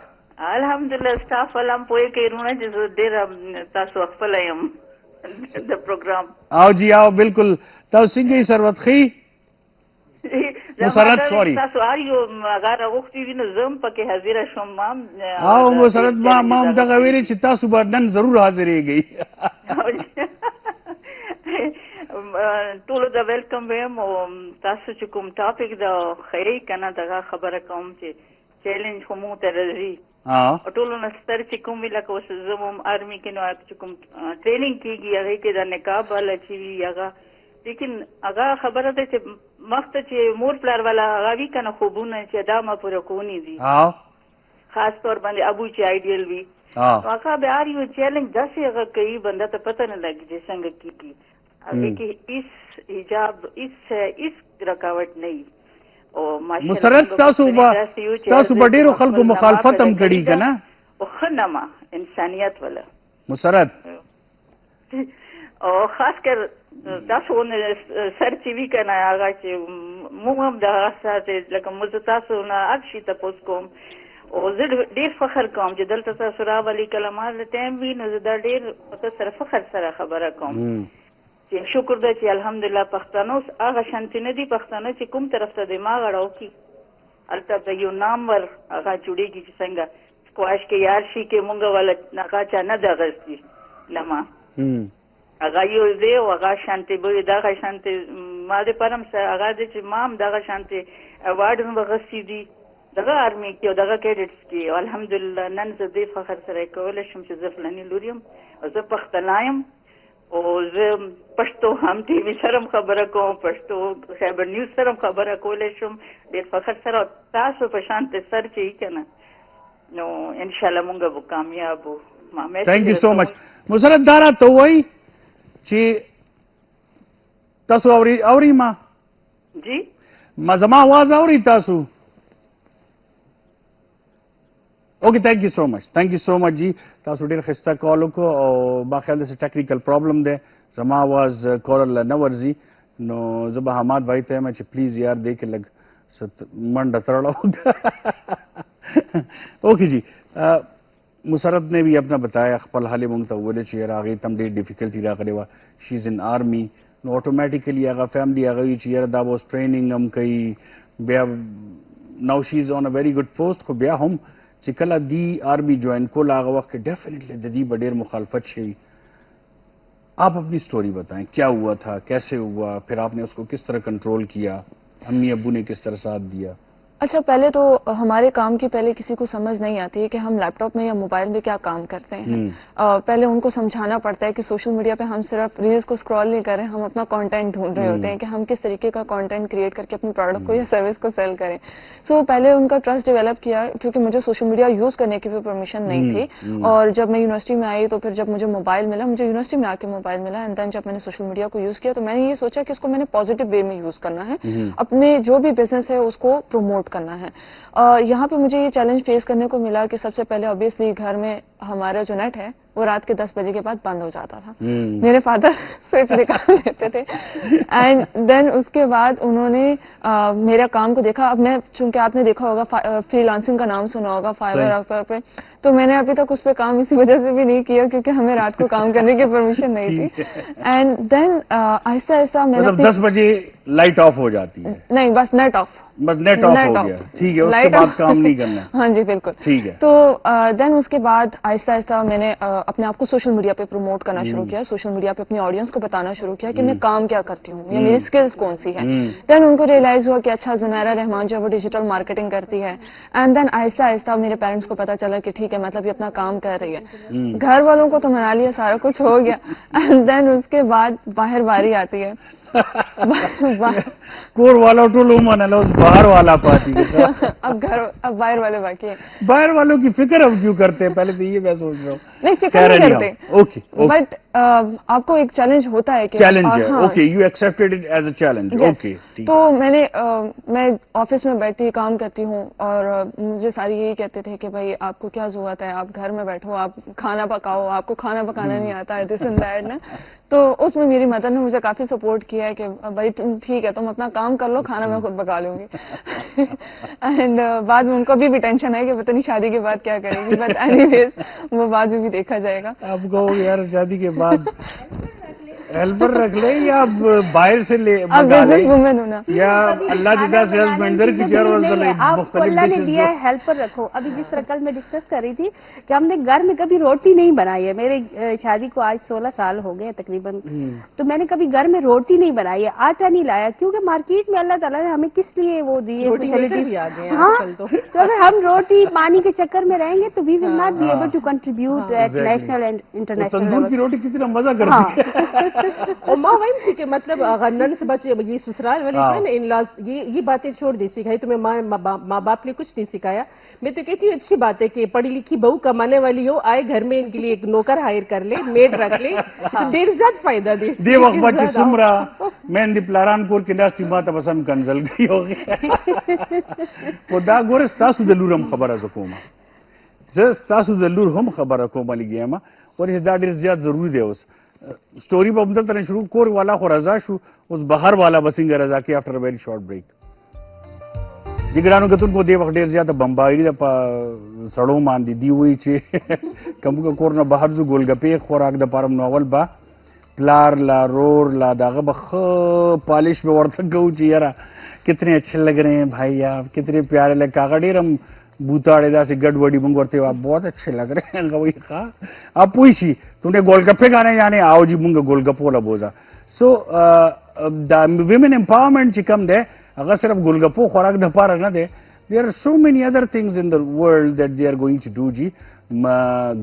الحمدلله سټاف ولم پوهې کوي چې ډېر تاسو خپل یم د پروګرام. آو جی آو بالکل تاسو څنګه سروت ښه مسرت سوري تاسو اړیو هغه وختي وینم زم پکې حاضر شوم مام. او مسرت ما هم دغه ویلي چې تاسو به نن ضرور حاضرېږئ. ټولو ته ویلکم ویم او تاسو چې کوم ټاپک دا خیری کنه دغه خبره کوم چې چیلنج خو مو ته راځي ټولو نه ستر چې کوم وی لکه اوس زموم آرمي کې نو چې کوم ټریننګ کیږي هغه کې د نقاب والا چې هغه لیکن هغه خبره ده چې مخته چې مور پلار والا هغه وی کنه خوبونه چې دا ما پوره کونی دي خاص طور باندې ابو چې آئیډیل وی هغه به اړ یو چیلنج داسې هغه کوي بنده ته پته نه لګي چې څنګه کیږي ابھی کہ اس حجاب اس رکاوٹ نہیں او مسرت تاسو بډیرو خلکو مخالفت هم کړي کنه او خنما انسانیت ولا مسرت او خاص کر تاسو سر چې وی کنه هغه چې موږ هم د اساسه لکه موږ تاسو نه اکشي تاسو کوم او زه ډیر فخر کوم چې دلته تاسو راولي کلمات ټیم وی نو زه ډیر سره فخر سره خبره کوم چې شکر ده چې الحمدلله پښتنو هغه شانتي نه دي پښتانه چې کوم طرف ته دماغ اړو کی البته د یو نام ور هغه جوړیږي چې څنګه سکواش کې یار شي کې مونږ ولا ناکا چا نه دغستی لما هغه یو دی او هغه شانتي به دغه شانتي ما دې پرم هغه دې چې مام دغه شانتي اوارډ هم غسي دي دغه آرمي کې او دغه کیډټس کې الحمدلله نن زه دې فخر سره کولای شم چې زه فلاني لوریم او زه پښتنایم او زه پښتو هم ټي وي سره خبره کوم پښتو خبر نیوز سره خبره کولای شم ډېر فخر سره تاسو په شانته سر چې کنه نو ان شاء الله مونږ به کامیاب وو. تھینک یو سو مچ. مسرت دارا ته وای چې تاسو اوري ما جی ما زما आवाज اوري تاسو؟ اوکے تھینک یو سو مچ جی. تاسو ډیر خسته کال وکړو او ما خیال ده چې ټیکنیکل پرابلم ده زما आवाज کورل نه ورځي نو زه به حماد بھائی ته وایم چې پلیز یار دې کې لږ منډه تړلو. اوکے جی مسرت نے بھی اپنا بتایا خپل حال مونږ ته ویل چې یاره هغې ته هم ډېر ډیفیکلټي راغلې وه شي از ان آرمي نو اټومیټیکلی هغه فیملی هغه وي چې یاره دا به اوس ټریننګ هم کوي بیا نو شي از آن ا ویری ګډ پوسټ خو بیا هم چې کله دی آرمی جوائن کول هغه وخت کې ڈیفینیٹلی د دې به ډېر مخالفت شوي. آپ اپنی اسٹوری بتائیں کیا ہوا تھا کیسے ہوا پھر آپ نے اس کو کس طرح کنٹرول کیا امی ابو نے کس طرح ساتھ دیا؟ اچھا پہلے تو ہمارے کام کی پہلے کسی کو سمجھ نہیں آتی ہے کہ ہم لیپ ٹاپ میں یا موبائل میں کیا کام کرتے ہیں. پہلے ان کو سمجھانا پڑتا ہے کہ سوشل میڈیا پہ ہم صرف ریلز کو اسکرول نہیں کر رہے ہم اپنا کانٹینٹ ڈھونڈ رہے ہوتے ہیں کہ ہم کس طریقے کا کانٹینٹ کریٹ کر کے اپنے پروڈکٹ کو یا سروس کو سیل کریں. سو پہلے ان کا ٹرسٹ ڈیولپ کیا کیونکہ مجھے سوشل میڈیا یوز کرنے کی بھی پرمیشن نہیں تھی اور جب میں یونیورسٹی میں آئی تو پھر جب مجھے موبائل ملا مجھے یونیورسٹی میں آ کے موبائل ملا اینڈ دین جب میں نے سوشل میڈیا کو یوز کیا تو میں نے یہ سوچا کہ اس کو میں نے پازیٹیو وے میں یوز کرنا ہے اپنے جو بھی بزنس ہے اس کو پروموٹ کرنا ہے. یہاں پہ مجھے یہ چیلنج فیس کرنے کو ملا کہ سب سے پہلے obviously گھر میں ہمارا جو نیٹ ہے وہ رات کے 10 بجے کے بعد بند ہو جاتا تھا. میرے فادر سوئچ نکال دیتے تھے اینڈ دین اس کے بعد انہوں نے میرا کام کو دیکھا. اب میں چونکہ آپ نے دیکھا ہوگا فری لانسنگ کا نام سنا ہوگا فائور پہ تو میں نے ابھی تک اس پہ کام اسی وجہ سے بھی نہیں کیا کیونکہ ہمیں رات کو کام کرنے کی پرمیشن نہیں تھی. اینڈ دین آہستہ آہستہ میں نے 10 بجے لائٹ آف ہو جاتی ہے نہیں بس نیٹ آف بس نیٹ آف ہو گیا ٹھیک ہے اس کے بعد کام نہیں کرنا. ہاں جی بالکل ٹھیک ہے. تو دین اس کے بعد آہستہ آہستہ میں نے اپنے آپ کو سوشل میڈیا پہ پروموٹ کرنا شروع کیا. سوشل میڈیا پہ اپنی آڈینس کو بتانا شروع کیا کہ میں کام کیا کرتی ہوں یا میری اسکلس کون سی ہیں. دین ان کو ریئلائز ہوا کہ اچھا زنیرہ رحمان جو ہے وہ ڈیجیٹل مارکیٹنگ کرتی ہے. اینڈ دین آہستہ آہستہ میرے پیرنٹس کو پتا چلا کہ ٹھیک ہے مطلب یہ اپنا کام کر رہی ہے. گھر والوں کو تو منا لیا سارا کچھ ہو گیا. اینڈ دین اس کے بعد باہر باری آتی ہے کور والا ٹولو منالا اس باہر والا پاتی اب باہر والے باقی ہیں. باہر والوں کی فکر اب کیوں کرتے ہیں پہلے تو یہ میں سوچ رہا ہوں. نہیں فکر نہیں کرتے بٹ آپ کو ایک چیلنج ہوتا ہے کہ چیلنج ہے. اوکے یو ایکسپٹڈ اٹ ایز اے چیلنج. اوکے تو میں آفس میں بیٹھتی کام کرتی ہوں اور مجھے سارے یہی کہتے تھے کہ بھائی آپ کو کیا ضرورت ہے آپ گھر میں بیٹھو آپ کھانا پکاؤ آپ کو کھانا پکانا نہیں آتا ہے دس اینڈ دیٹ نا. تو اس میں میری مدر نے مجھے کافی سپورٹ کیا ہے کہ بھائی ٹھیک ہے تم اپنا کام کر لو کھانا میں خود پکا لوں گی. اینڈ بعد میں ان کو بھی ٹینشن ہے کہ پتہ نہیں شادی کے بعد کیا کرے گی بٹ اینی ویز وہ بعد میں بھی دیکھا جائے گا. آپ کہو یار شادی کے بعد ہیلپر رکھ لے یا باہر سے لے اب بزنس وومن ہونا یا اللہ جدا سے ہسبینڈر کی چیئر آپ کو اللہ نے دیا ہے ہیلپر رکھو. ابھی جس طرح کل میں ڈسکس کر رہی تھی کہ ہم نے گھر میں کبھی روٹی نہیں بنائی ہے. میرے شادی کو آج 16 سال ہو گئے تقریباً تو میں نے کبھی گھر میں روٹی نہیں بنائی ہے آٹا نہیں لایا کیونکہ مارکیٹ میں اللہ تعالیٰ نے ہمیں کس لیے وہ دی ہے فیسلٹیز. ہاں تو اگر ہم روٹی پانی کے چکر میں رہیں گے تو وی ول ناٹ بی ایبل ٹو کنٹریبیوٹ ایٹ نیشنل اینڈ انٹرنیشنل لیول. تندور کی روٹی کتنا مزہ کرتی ہے. اور ماں وہی تھی کہ مطلب غنن سے بچے یہ سسرال والے جو ہے نا ان لاز یہ باتیں چھوڑ دیجیے بھائی تمہیں ماں باپ نے کچھ نہیں سکھایا. میں تو کہتی ہوں اچھی بات ہے کہ پڑھی لکھی بہو کمانے والی ہو آئے گھر میں ان کے لیے ایک نوکر ہائر کر لے میڈ رکھ لے دیر زیادہ فائدہ دے دی وقت بچے سمرا میں دی پلاران پور کی ناستی ماتا بسم کنزل گئی ہو گیا وہ دا گورے ستاسو دلور ہم خبر از کوما ستاسو دلور ہم خبر کوما لگی اما اور اس دا دیر زیاد ضروری دے اس سٹوری پا مدل ترین شروع کور والا خو رضا شو اس بہر والا بسنگ رضا کی after a very short break. جگرانو کتن کو دے وقت دیر زیادہ بمباری دا پا سڑوں مان دی ہوئی چھے کم کا کورنا بہر زو گول گپے خوراک دا پارم نوول با پلار لا رور لا داغا بخ پالش پہ ورتک گو چھے یارا کتنے اچھے لگ رہے ہیں بھائی آپ کتنے پیارے لگ کاغا دیر ہم بوتاڑے دا سے گڑ وڑی منگورتے ہو آپ بہت اچھے لگ رہے ہیں گوئی خواہ آپ پوچھی تم نے گول گپے گانے جانے آؤ جی منگا گول گپو لبوزا. سو دا ویمن امپاورمنٹ چکم دے اگر صرف گول گپو خوراک دھپا رکھنا دے there are so many other things in the world that they are going to do جی.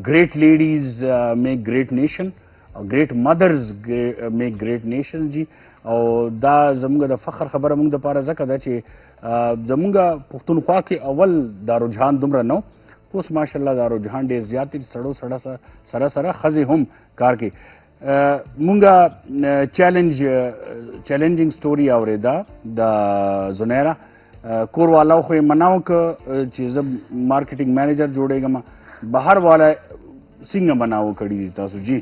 great ladies make great nation great mothers make great nation جی. او دا زمونگا دا فخر خبر مونگ دا پارا زکا دا چے زمونگا پختونخوا کے اول دا رجحان دمرا نو اس ماشاءاللہ دا رجحان دیر زیادتی سڑو سڑا سرا سرا خزی ہم کار کے مونگا چیلنجنگ سٹوری آورے دا زنیرہ کور والا خوی مناو که چیز مارکیٹنگ مینیجر جوڑے گا باہر والا سنگا مناو کڑی دیتا سو جی.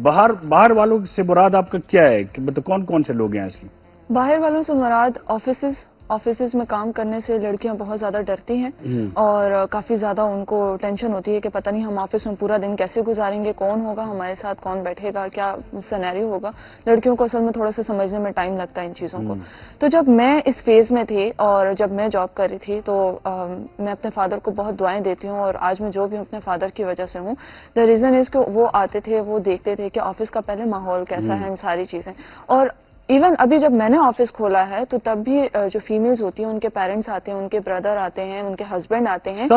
باہر والوں سے مراد آپ کا کیا ہے کہ کون کون سے لوگ ہیں اصلی؟ باہر والوں سے مراد آفیسز ऑफिसेज में काम करने से लड़कियां बहुत ज़्यादा डरती हैं और काफ़ी ज़्यादा उनको टेंशन होती है कि पता नहीं हम ऑफिस में पूरा दिन कैसे गुजारेंगे, कौन होगा हमारे साथ, कौन बैठेगा, क्या सिनेरियो होगा। लड़कियों को असल में थोड़ा सा समझने में टाइम लगता है इन चीज़ों को। तो जब मैं इस फेज़ में थी और जब मैं जॉब कर रही थी तो मैं अपने फादर को बहुत दुआएं देती हूँ, और आज मैं जो भी अपने फादर की वजह से हूँ, द रीज़न इज़ कि वो आते थे, वो देखते थे कि ऑफिस का पहले माहौल कैसा है, सारी चीज़ें। और इवन अभी जब मैंने ऑफिस खोला है तो तब भी जो फीमेल्स होती हैं उनके पेरेंट्स आते हैं, उनके ब्रदर आते हैं, उनके हस्बैंड आते हैं।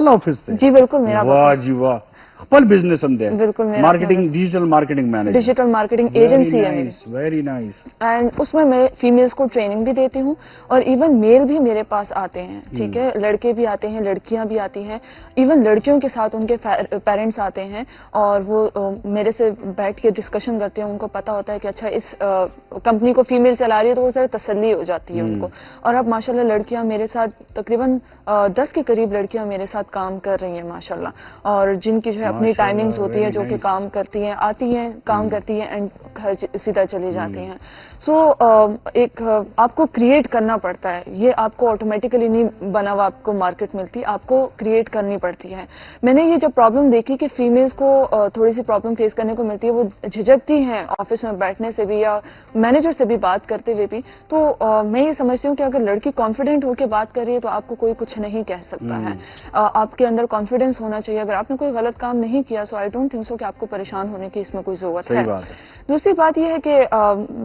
ऑफिस जी बिल्कुल मेरा वाह जी वाह, खपल बिजनेस हम दे बिल्कुल मेरा marketing, digital marketing manager, digital marketing agency है मेरी। Very nice. एंड उसमें मैं फीमेल्स को ट्रेनिंग भी देती हूँ और इवन मेल भी मेरे पास आते हैं, ठीक है, लड़के भी आते हैं, लड़कियां भी आती हैं, इवन लड़कियों के साथ उनके पेरेंट्स आते हैं और वो मेरे से बैठ के डिस्कशन करते हैं। उनको पता होता है कि अच्छा इस कंपनी को फीमेल चला रही है, तो वो जरा तसल्ली हो जाती है उनको। और अब माशाल्लाह लड़कियां मेरे साथ तकरीबन 10 के करीब लड़कियां मेरे साथ काम कर रही हैं माशाल्लाह, और जिनकी जो है अपनी टाइमिंग्स होती है, जो कि काम करती हैं, आती हैं, काम करती हैं एंड घर सीधा चली जाती हैं। सो एक आपको क्रिएट करना पड़ता है, ये आपको ऑटोमेटिकली नहीं बना हुआ आपको मार्केट मिलती, आपको क्रिएट करनी पड़ती है। मैंने ये जब प्रॉब्लम देखी कि फीमेल्स को थोड़ी सी प्रॉब्लम फेस करने को मिलती है, वो झिझकती हैं ऑफिस में बैठने से भी या मैनेजर से भी बात करते हुए भी, तो मैं ये समझती हूँ कि अगर लड़की कॉन्फिडेंट होकर बात कर रही है तो आपको कोई कुछ नहीं कह सकता है। आपके अंदर कॉन्फिडेंस होना चाहिए। अगर आपने कोई गलत काम नहीं किया सो आई डोंट थिंक सो कि आपको परेशान होने की इसमें कोई जरूरत है। दूसरी बात यह है कि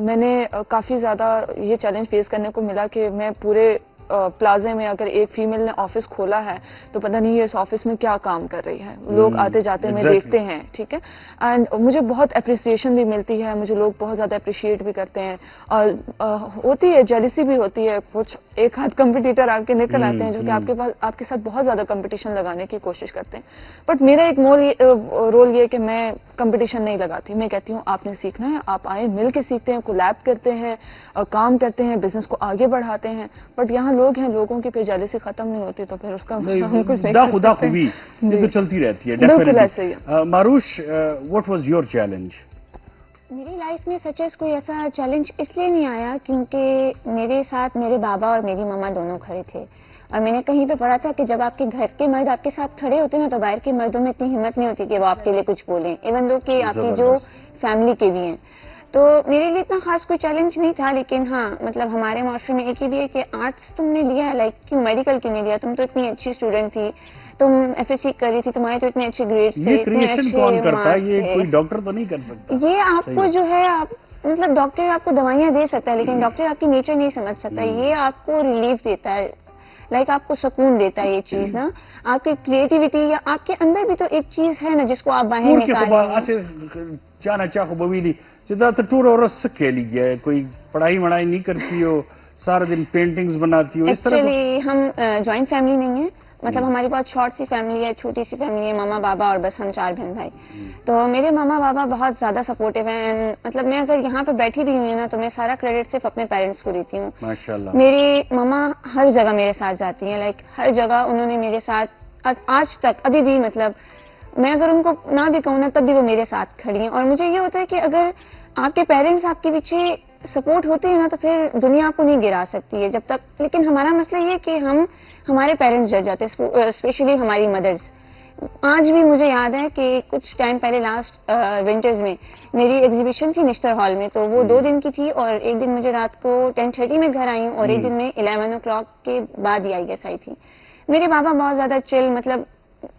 मैंने काफ़ी ज़्यादा ये चैलेंज फेस करने को मिला कि मैं पूरे प्लाजे में अगर एक फीमेल ने ऑफिस खोला है तो पता नहीं ये इस ऑफिस में क्या काम कर रही है, लोग आते जाते में देखते हैं, ठीक है। एंड मुझे बहुत अप्रिसिएशन भी मिलती है, मुझे लोग बहुत ज़्यादा अप्रिशिएट भी करते हैं, और होती है जेलिसी भी होती है, कुछ एक हाथ कंपटीटर आपके निकल आते हैं जो कि आपके पास आपके साथ बहुत ज़्यादा कंपटीशन लगाने की कोशिश करते हैं। बट मेरा एक रोल ये कि मैं कंपटीशन नहीं लगाती, मैं कहती हूँ आपने सीखना है, आप आए, मिल के सीखते हैं, कोलैब करते हैं और काम करते हैं, बिजनेस को आगे बढ़ाते हैं। बट यहाँ लोग हैं, लोगों की फिर जेलसी खत्म नहीं होती तो फिर उसका हम कुछ नहीं कर खुदा खूबी ये तो चलती रहती है। बिल्कुल ऐसे ही है। मारूश, व्हाट वाज योर चैलेंज? मेरी लाइफ में सच कोई ऐसा चैलेंज इसलिए नहीं आया क्योंकि मेरे साथ मेरे बाबा और मेरी मम्मा दोनों खड़े थे, और मैंने कहीं पे पढ़ा था कि जब आपके घर के मर्द आपके साथ खड़े होते हैं ना तो बाहर के मर्दों में इतनी हिम्मत नहीं होती कि वो आपके लिए कुछ बोलें, इवन दो कि आपकी जो फैमिली के भी हैं। तो मेरे लिए इतना खास कोई चैलेंज नहीं था, लेकिन हाँ मतलब हमारे माशरे में एक ही भी है कि आर्ट्स तुमने लिया है, लाइक क्यों मेडिकल क्यों नहीं लिया, तुम तो इतनी अच्छी स्टूडेंट थी, तुम एफएससी कर रही थी, तुम्हारे तो इतने अच्छे ग्रेड्स थे, इतने अच्छे कौन करता है? ये कोई डॉक्टर तो नहीं कर सकता। ये आपको जो है आप मतलब डॉक्टर आपको दवाइयाँ दे सकता है लेकिन डॉक्टर आपकी नेचर नहीं समझ सकता। ये आपको रिलीफ देता है, लाइक आपको सुकून देता है ये चीज ना, आपकी क्रिएटिविटी या आपके अंदर भी तो एक चीज है ना जिसको आप बाहर निकालेंगे। जाना चाहो बवीली जिदा तो टूर और सके ली गया, कोई पढ़ाई वढ़ाई नहीं करती हो, सारा दिन पेंटिंग्स बनाती हो, इस तरह। एक्चुअली हम जॉइंट फैमिली नहीं है, मतलब हमारी बहुत शॉर्ट सी फैमिली है, छोटी सी फैमिली है, मामा बाबा और बस हम 4 बहन भाई। तो मेरे मामा बाबा बहुत ज़्यादा सपोर्टिव हैं एंड मतलब मैं अगर यहाँ पे बैठी भी हुई हूँ ना तो मैं सारा क्रेडिट सिर्फ अपने पेरेंट्स को देती हूँ। माशाल्लाह। मेरी मामा हर जगह मेरे साथ जाती हैं, लाइक हर जगह उन्होंने मेरे साथ आज तक अभी भी, मतलब मैं अगर उनको ना भी कहूँ ना तब भी वो मेरे साथ खड़ी हैं। और मुझे ये होता है कि अगर आपके पेरेंट्स आपके पीछे सपोर्ट होते हैं ना तो फिर दुनिया आपको नहीं गिरा सकती है जब तक। लेकिन हमारा मसला ये कि हमारे पेरेंट्स डर जाते हैं, स्पेशली हमारी मदर्स। आज भी मुझे याद है कि कुछ टाइम पहले लास्ट विंटर्स में मेरी एग्जीबिशन थी निश्तर हॉल में, तो वो 2 दिन की थी और एक दिन मुझे रात को 10:30 में घर आई हूँ और एक दिन में 11 o'clock के बाद ही आई थी। मेरे बाबा बहुत ज़्यादा चिल, मतलब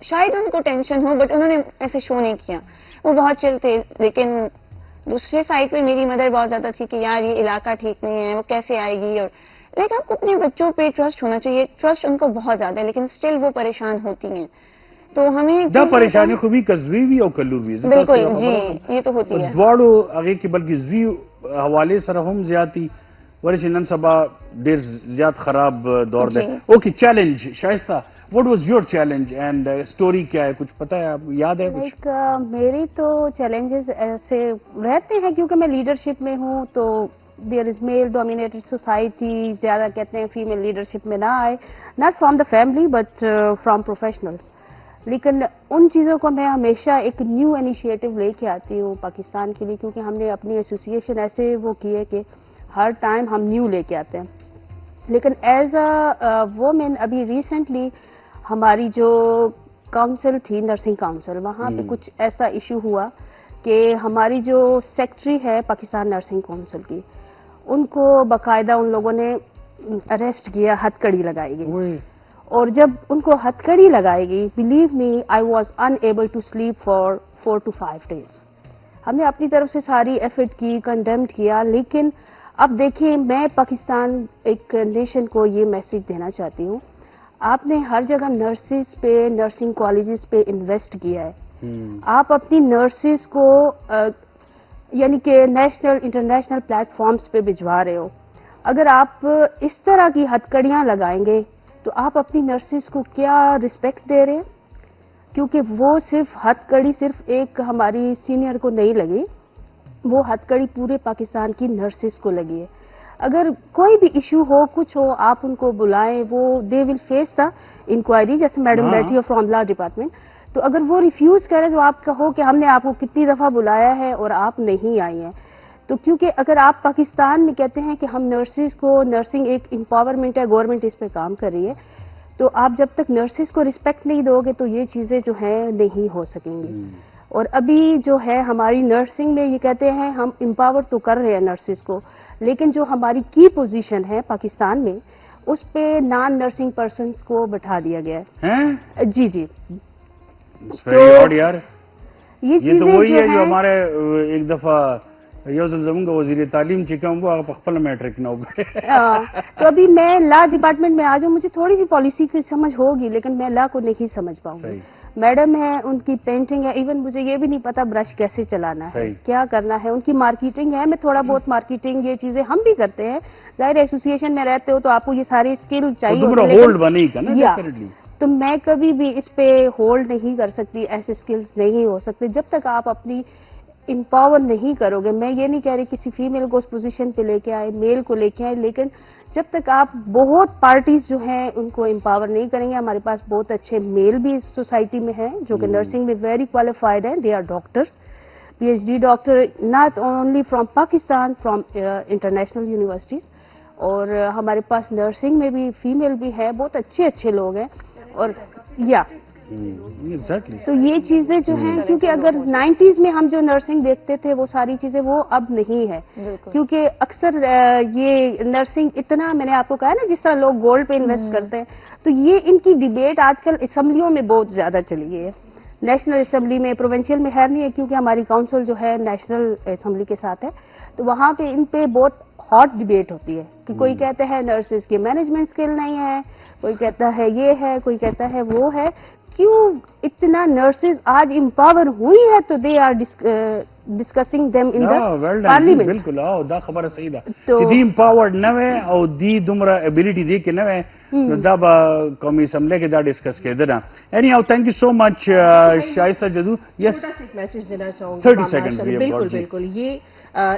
शायद उनको टेंशन हो बट उन्होंने ऐसे शो नहीं किया, वो बहुत चिल थे। लेकिन दूसरे साइड पे मेरी मदर बहुत ज्यादा थी कि यार ये इलाका ठीक नहीं है, वो कैसे आएगी। और लाइक आपको अपने बच्चों पे ट्रस्ट होना चाहिए, ट्रस्ट उनको बहुत ज्यादा है लेकिन स्टिल वो परेशान होती हैं। तो हमें दा परेशानी को भी कजवी भी और कल्लू भी बिल्कुल जी, ये तो होती है द्वाड़ो आगे के बल्कि जी हवाले सर हम ज्यादा वरिश नन सबा देर ज्यादा खराब दौर दे। Okay, challenge Shaista, What was your challenge and story क्या है, कुछ पता है, आप याद है कुछ? मेरी तो चैलेंजेस ऐसे रहते हैं क्योंकि मैं लीडरशिप में हूँ, तो there is male dominated society, ज़्यादा कहते हैं फीमेल लीडरशिप में ना आए, not from the family but from professionals. लेकिन उन चीज़ों को मैं हमेशा एक न्यू इनिशिएटिव लेके आती हूँ पाकिस्तान के लिए, क्योंकि हमने अपनी एसोसिएशन ऐसे वो की है कि हर टाइम हम न्यू लेके आते हैं। لیکن ایز اے وومن ابھی ریسنٹلی ہماری جو کاؤنسل تھی نرسنگ کاؤنسل, وہاں پہ کچھ ایسا ایشو ہوا کہ ہماری جو سیکٹری ہے پاکستان نرسنگ کاؤنسل کی, ان کو باقاعدہ ان لوگوں نے اریسٹ کیا, ہتھ کڑی لگائی گئی. اور جب ان کو ہتھ کڑی لگائی گئی, بلیو می آئی واز انیبل ٹو سلیپ فار 4 to 5 days. ہم نے اپنی طرف سے ساری ایفرٹ کی, کنڈیمڈ کیا, لیکن اب دیکھیں میں پاکستان ایک نیشن کو یہ میسج دینا چاہتی ہوں, آپ نے ہر جگہ نرسز پہ, نرسنگ کالجز پہ انویسٹ کیا ہے. آپ اپنی نرسز کو یعنی کہ نیشنل انٹرنیشنل پلیٹ فارمز پہ بھجوا رہے ہو. اگر آپ اس طرح کی ہتھ کڑیاں لگائیں گے تو آپ اپنی نرسز کو کیا رسپیکٹ دے رہے ہیں؟ کیونکہ وہ صرف ہتھ کڑی صرف ایک ہماری سینئر کو نہیں لگی, وہ ہتھ کڑی پورے پاکستان کی نرسز کو لگی ہے. اگر کوئی بھی ایشو ہو, کچھ ہو, آپ ان کو بلائیں, وہ دے ول فیس دا انکوائری. جیسے میڈم بیٹھی ہو فرام لا ڈپارٹمنٹ, تو اگر وہ ریفیوز کرے تو آپ کہو کہ ہم نے آپ کو کتنی دفعہ بلایا ہے اور آپ نہیں آئی ہیں. تو کیونکہ اگر آپ پاکستان میں کہتے ہیں کہ ہم نرسز کو, نرسنگ ایک امپاورمنٹ ہے, گورنمنٹ اس پہ کام کر رہی ہے, تو آپ جب تک نرسز کو رسپیکٹ نہیں دو گے تو یہ چیزیں جو ہیں نہیں ہو سکیں گی. اور ابھی جو ہے ہماری نرسنگ میں یہ کہتے ہیں ہم امپاور تو کر رہے ہیں نرسز کو, لیکن جو ہماری کی پوزیشن ہے پاکستان میں اس پہ نان نرسنگ پرسنس کو بٹھا دیا گیا ہے. جی جی, یہ تو وہی ہے جو ہمارے ایک دفعہ یوزل زمون کا وزیر تعلیم چکم وہ پخپل میٹرک نہ ہو. تو ابھی میں لا ڈپارٹمنٹ میں آ جاؤں, مجھے تھوڑی سی پالیسی کی سمجھ ہوگی لیکن میں لا کو نہیں سمجھ پاؤں گی. میڈم ہے, ان کی پینٹنگ ہے, ایون مجھے یہ بھی نہیں پتا برش کیسے چلانا ہے, کیا کرنا ہے. ان کی مارکیٹنگ ہے, میں تھوڑا بہت مارکیٹنگ یہ چیزیں ہم بھی کرتے ہیں. ظاہر ایسوسیشن میں رہتے ہو تو آپ کو یہ ساری اسکل چاہیے, تو میں کبھی بھی اس پہ ہولڈ نہیں کر سکتی, ایسے اسکلز نہیں ہو سکتے جب تک آپ اپنی امپاور نہیں کرو گے. میں یہ نہیں کہہ رہی کسی فیمیل کو اس پوزیشن پہ لے کے آئے, میل کو لے کے آئے, لیکن جب تک آپ بہت پارٹیز جو ہیں ان کو امپاور نہیں کریں گے. ہمارے پاس بہت اچھے میل بھی اس سوسائٹی میں ہیں جو کہ نرسنگ میں ویری کوالیفائڈ ہیں. دے آر ڈاکٹرس, PhD ڈاکٹر, ناٹ اونلی فرام پاکستان, فرام انٹرنیشنل یونیورسٹیز. اور ہمارے پاس نرسنگ میں بھی فیمیل بھی ہے, بہت اچھے اچھے لوگ ہیں. اور تو یہ چیزیں جو ہیں, کیونکہ اگر 90s میں ہم جو نرسنگ دیکھتے تھے وہ ساری چیزیں وہ اب نہیں ہے, کیونکہ اکثر یہ نرسنگ اتنا, میں نے آپ کو کہا نا جس طرح لوگ گولڈ پہ انویسٹ کرتے ہیں, تو یہ ان کی ڈیبیٹ آج کل اسمبلیوں میں بہت زیادہ چلی گئی ہے. نیشنل اسمبلی میں, پروونشل میں خیر نہیں ہے کیونکہ ہماری کاؤنسل جو ہے نیشنل اسمبلی کے ساتھ ہے, تو وہاں پہ ان پہ بہت ہاٹ ڈیبیٹ ہوتی ہے کہ کوئی کہتا ہے نرسز کی مینجمنٹ اسکل نہیں ہے, کوئی کہتا ہے یہ ہے, کوئی کہتا ہے وہ ہے. کیوں اتنا نرسز آج امپاور ہوئی ہے تو دے آر ڈسکسنگ دیم ان دی پارلیمنٹ. بالکل دا خبر صحیح ده چې دی امپاورډ نه وي او دی دومره ابیلیټي دی کې نه وي نو دا به قومي اسمبلی کې دا ڈسکس کېده نه. اینی هاو تھینک یو سو مچ شائستہ جدو. یس, میسج دینا چاہوں گی 30 سیکنڈز. بالکل بالکل, یہ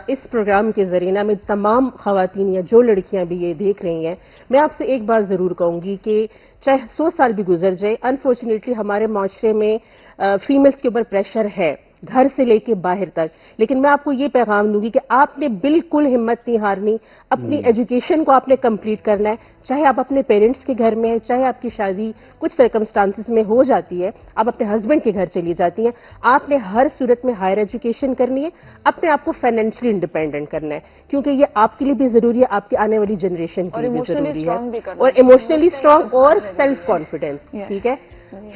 اس پروگرام کے ذریعے نا میں تمام خواتین یا جو لڑکیاں بھی یہ دیکھ رہی ہیں, میں آپ سے ایک بات ضرور کہوں گی کہ چاہے 100 سال بھی گزر جائے, انفارچونیٹلی ہمارے معاشرے میں فیمیلز کے اوپر پریشر ہے گھر سے لے کے باہر تک, لیکن میں آپ کو یہ پیغام دوں گی کہ آپ نے بالکل ہمت نہیں ہارنی, اپنی ایجوکیشن کو آپ نے کمپلیٹ کرنا ہے. چاہے آپ اپنے پیرنٹس کے گھر میں ہیں, چاہے آپ کی شادی کچھ سرکمسٹانسز میں ہو جاتی ہے, آپ اپنے ہسبینڈ کے گھر چلی جاتی ہیں, آپ نے ہر صورت میں ہائر ایجوکیشن کرنی ہے, اپنے آپ کو فائنینشلی انڈیپینڈنٹ کرنا ہے, کیونکہ یہ آپ کے لیے بھی ضروری ہے, آپ کی آنے والی جنریشن کے لیے بھی ضروری ہے, اور ایموشنلی اسٹرانگ اور سیلف کانفیڈینس. ٹھیک ہے,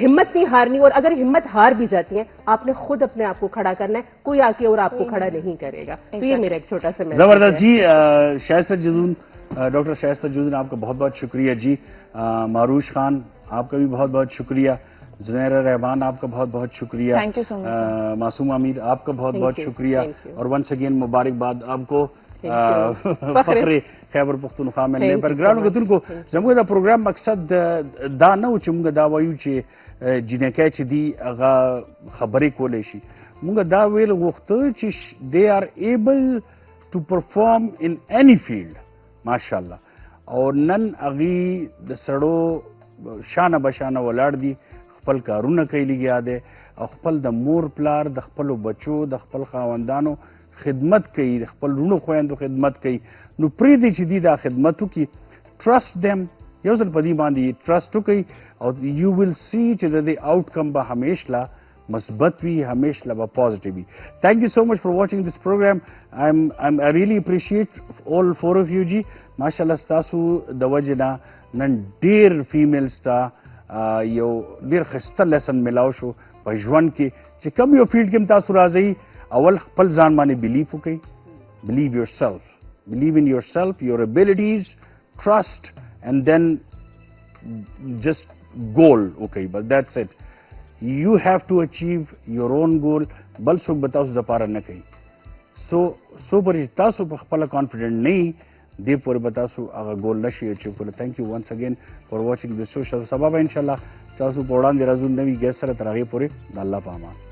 ہمت نہیں ہارنی, اور اگر ہمت ہار بھی جاتی ہیں آپ نے خود اپنے آپ کو کھڑا کرنا ہے, کوئی آ کے اور آپ کو کھڑا نہیں کرے گا. تو یہ میرا ایک چھوٹا سا میسج. زبردست جی. شائستہ جدون, ڈاکٹر شائستہ جدون, آپ کا بہت بہت شکریہ جی. معروش خان, آپ کا بھی بہت بہت شکریہ. زنیرہ رحمان, آپ کا بہت بہت شکریہ. معصوم امیر, آپ کا بہت بہت شکریہ. اور ونس اگین مبارکباد آپ کو فخر خیبر پختونخوا ملنے پر. ګرانو کتونکو, زموږ د پروګرام مقصد دا نه و چې موږ دا وایو چې جنکۍ چې دي هغه خبرې کولی شي. موږ دا ویل غوښته چې they are able to perform in any field ماشاءالله. او نن هغوی د سړو شانه بشانه ولاړ دي, خپل کارونه کوي لګیا دی, او خپل د مور پلار, د خپلو بچو, د خپل خاوندانو خدمت کوي, د خپل رونو خویندو خدمت کوي. نو پرېږدئ چې دوی دا خدمت وکړي, trust them. یو ځل په دې باندې ټرسټ وکړئ او یو ویل سی چې د دې آؤټکم به همیشه مثبت وي، همیشه به پازیټیو وي. تھینک یو سو مچ فار واچنګ دس پروګرام. I really appreciate all four of you جی. ماشاءالله ستاسو د وجې نه نن ډېر فیمیلز ته یو ډېر ښایسته لیسن میلاو شو په ژوند کې چې کوم یو فیلډ کې هم تاسو راځئ، اول خپل ځان باندې بلیف وکړئ. بلیو یور سیلف، بلیو ان یور سیلف، یور ابیلټیز، ټرسٹ and then just goal. Okay, but that's it. You have to achieve your own goal. بل څوک به تاسو دپاره نه کوي. سو پرې چې تاسو په خپله کانفیډنټ نه یي دې پورې به تاسو هغه ګول نشئ اچیو کولی. تھینک یو ونس اگین فار واچنګ دس شو. سبا به انشاءالله تاسو په وړاندې راځو نوي ګیس سره. تر هغې پورې د الله په امان.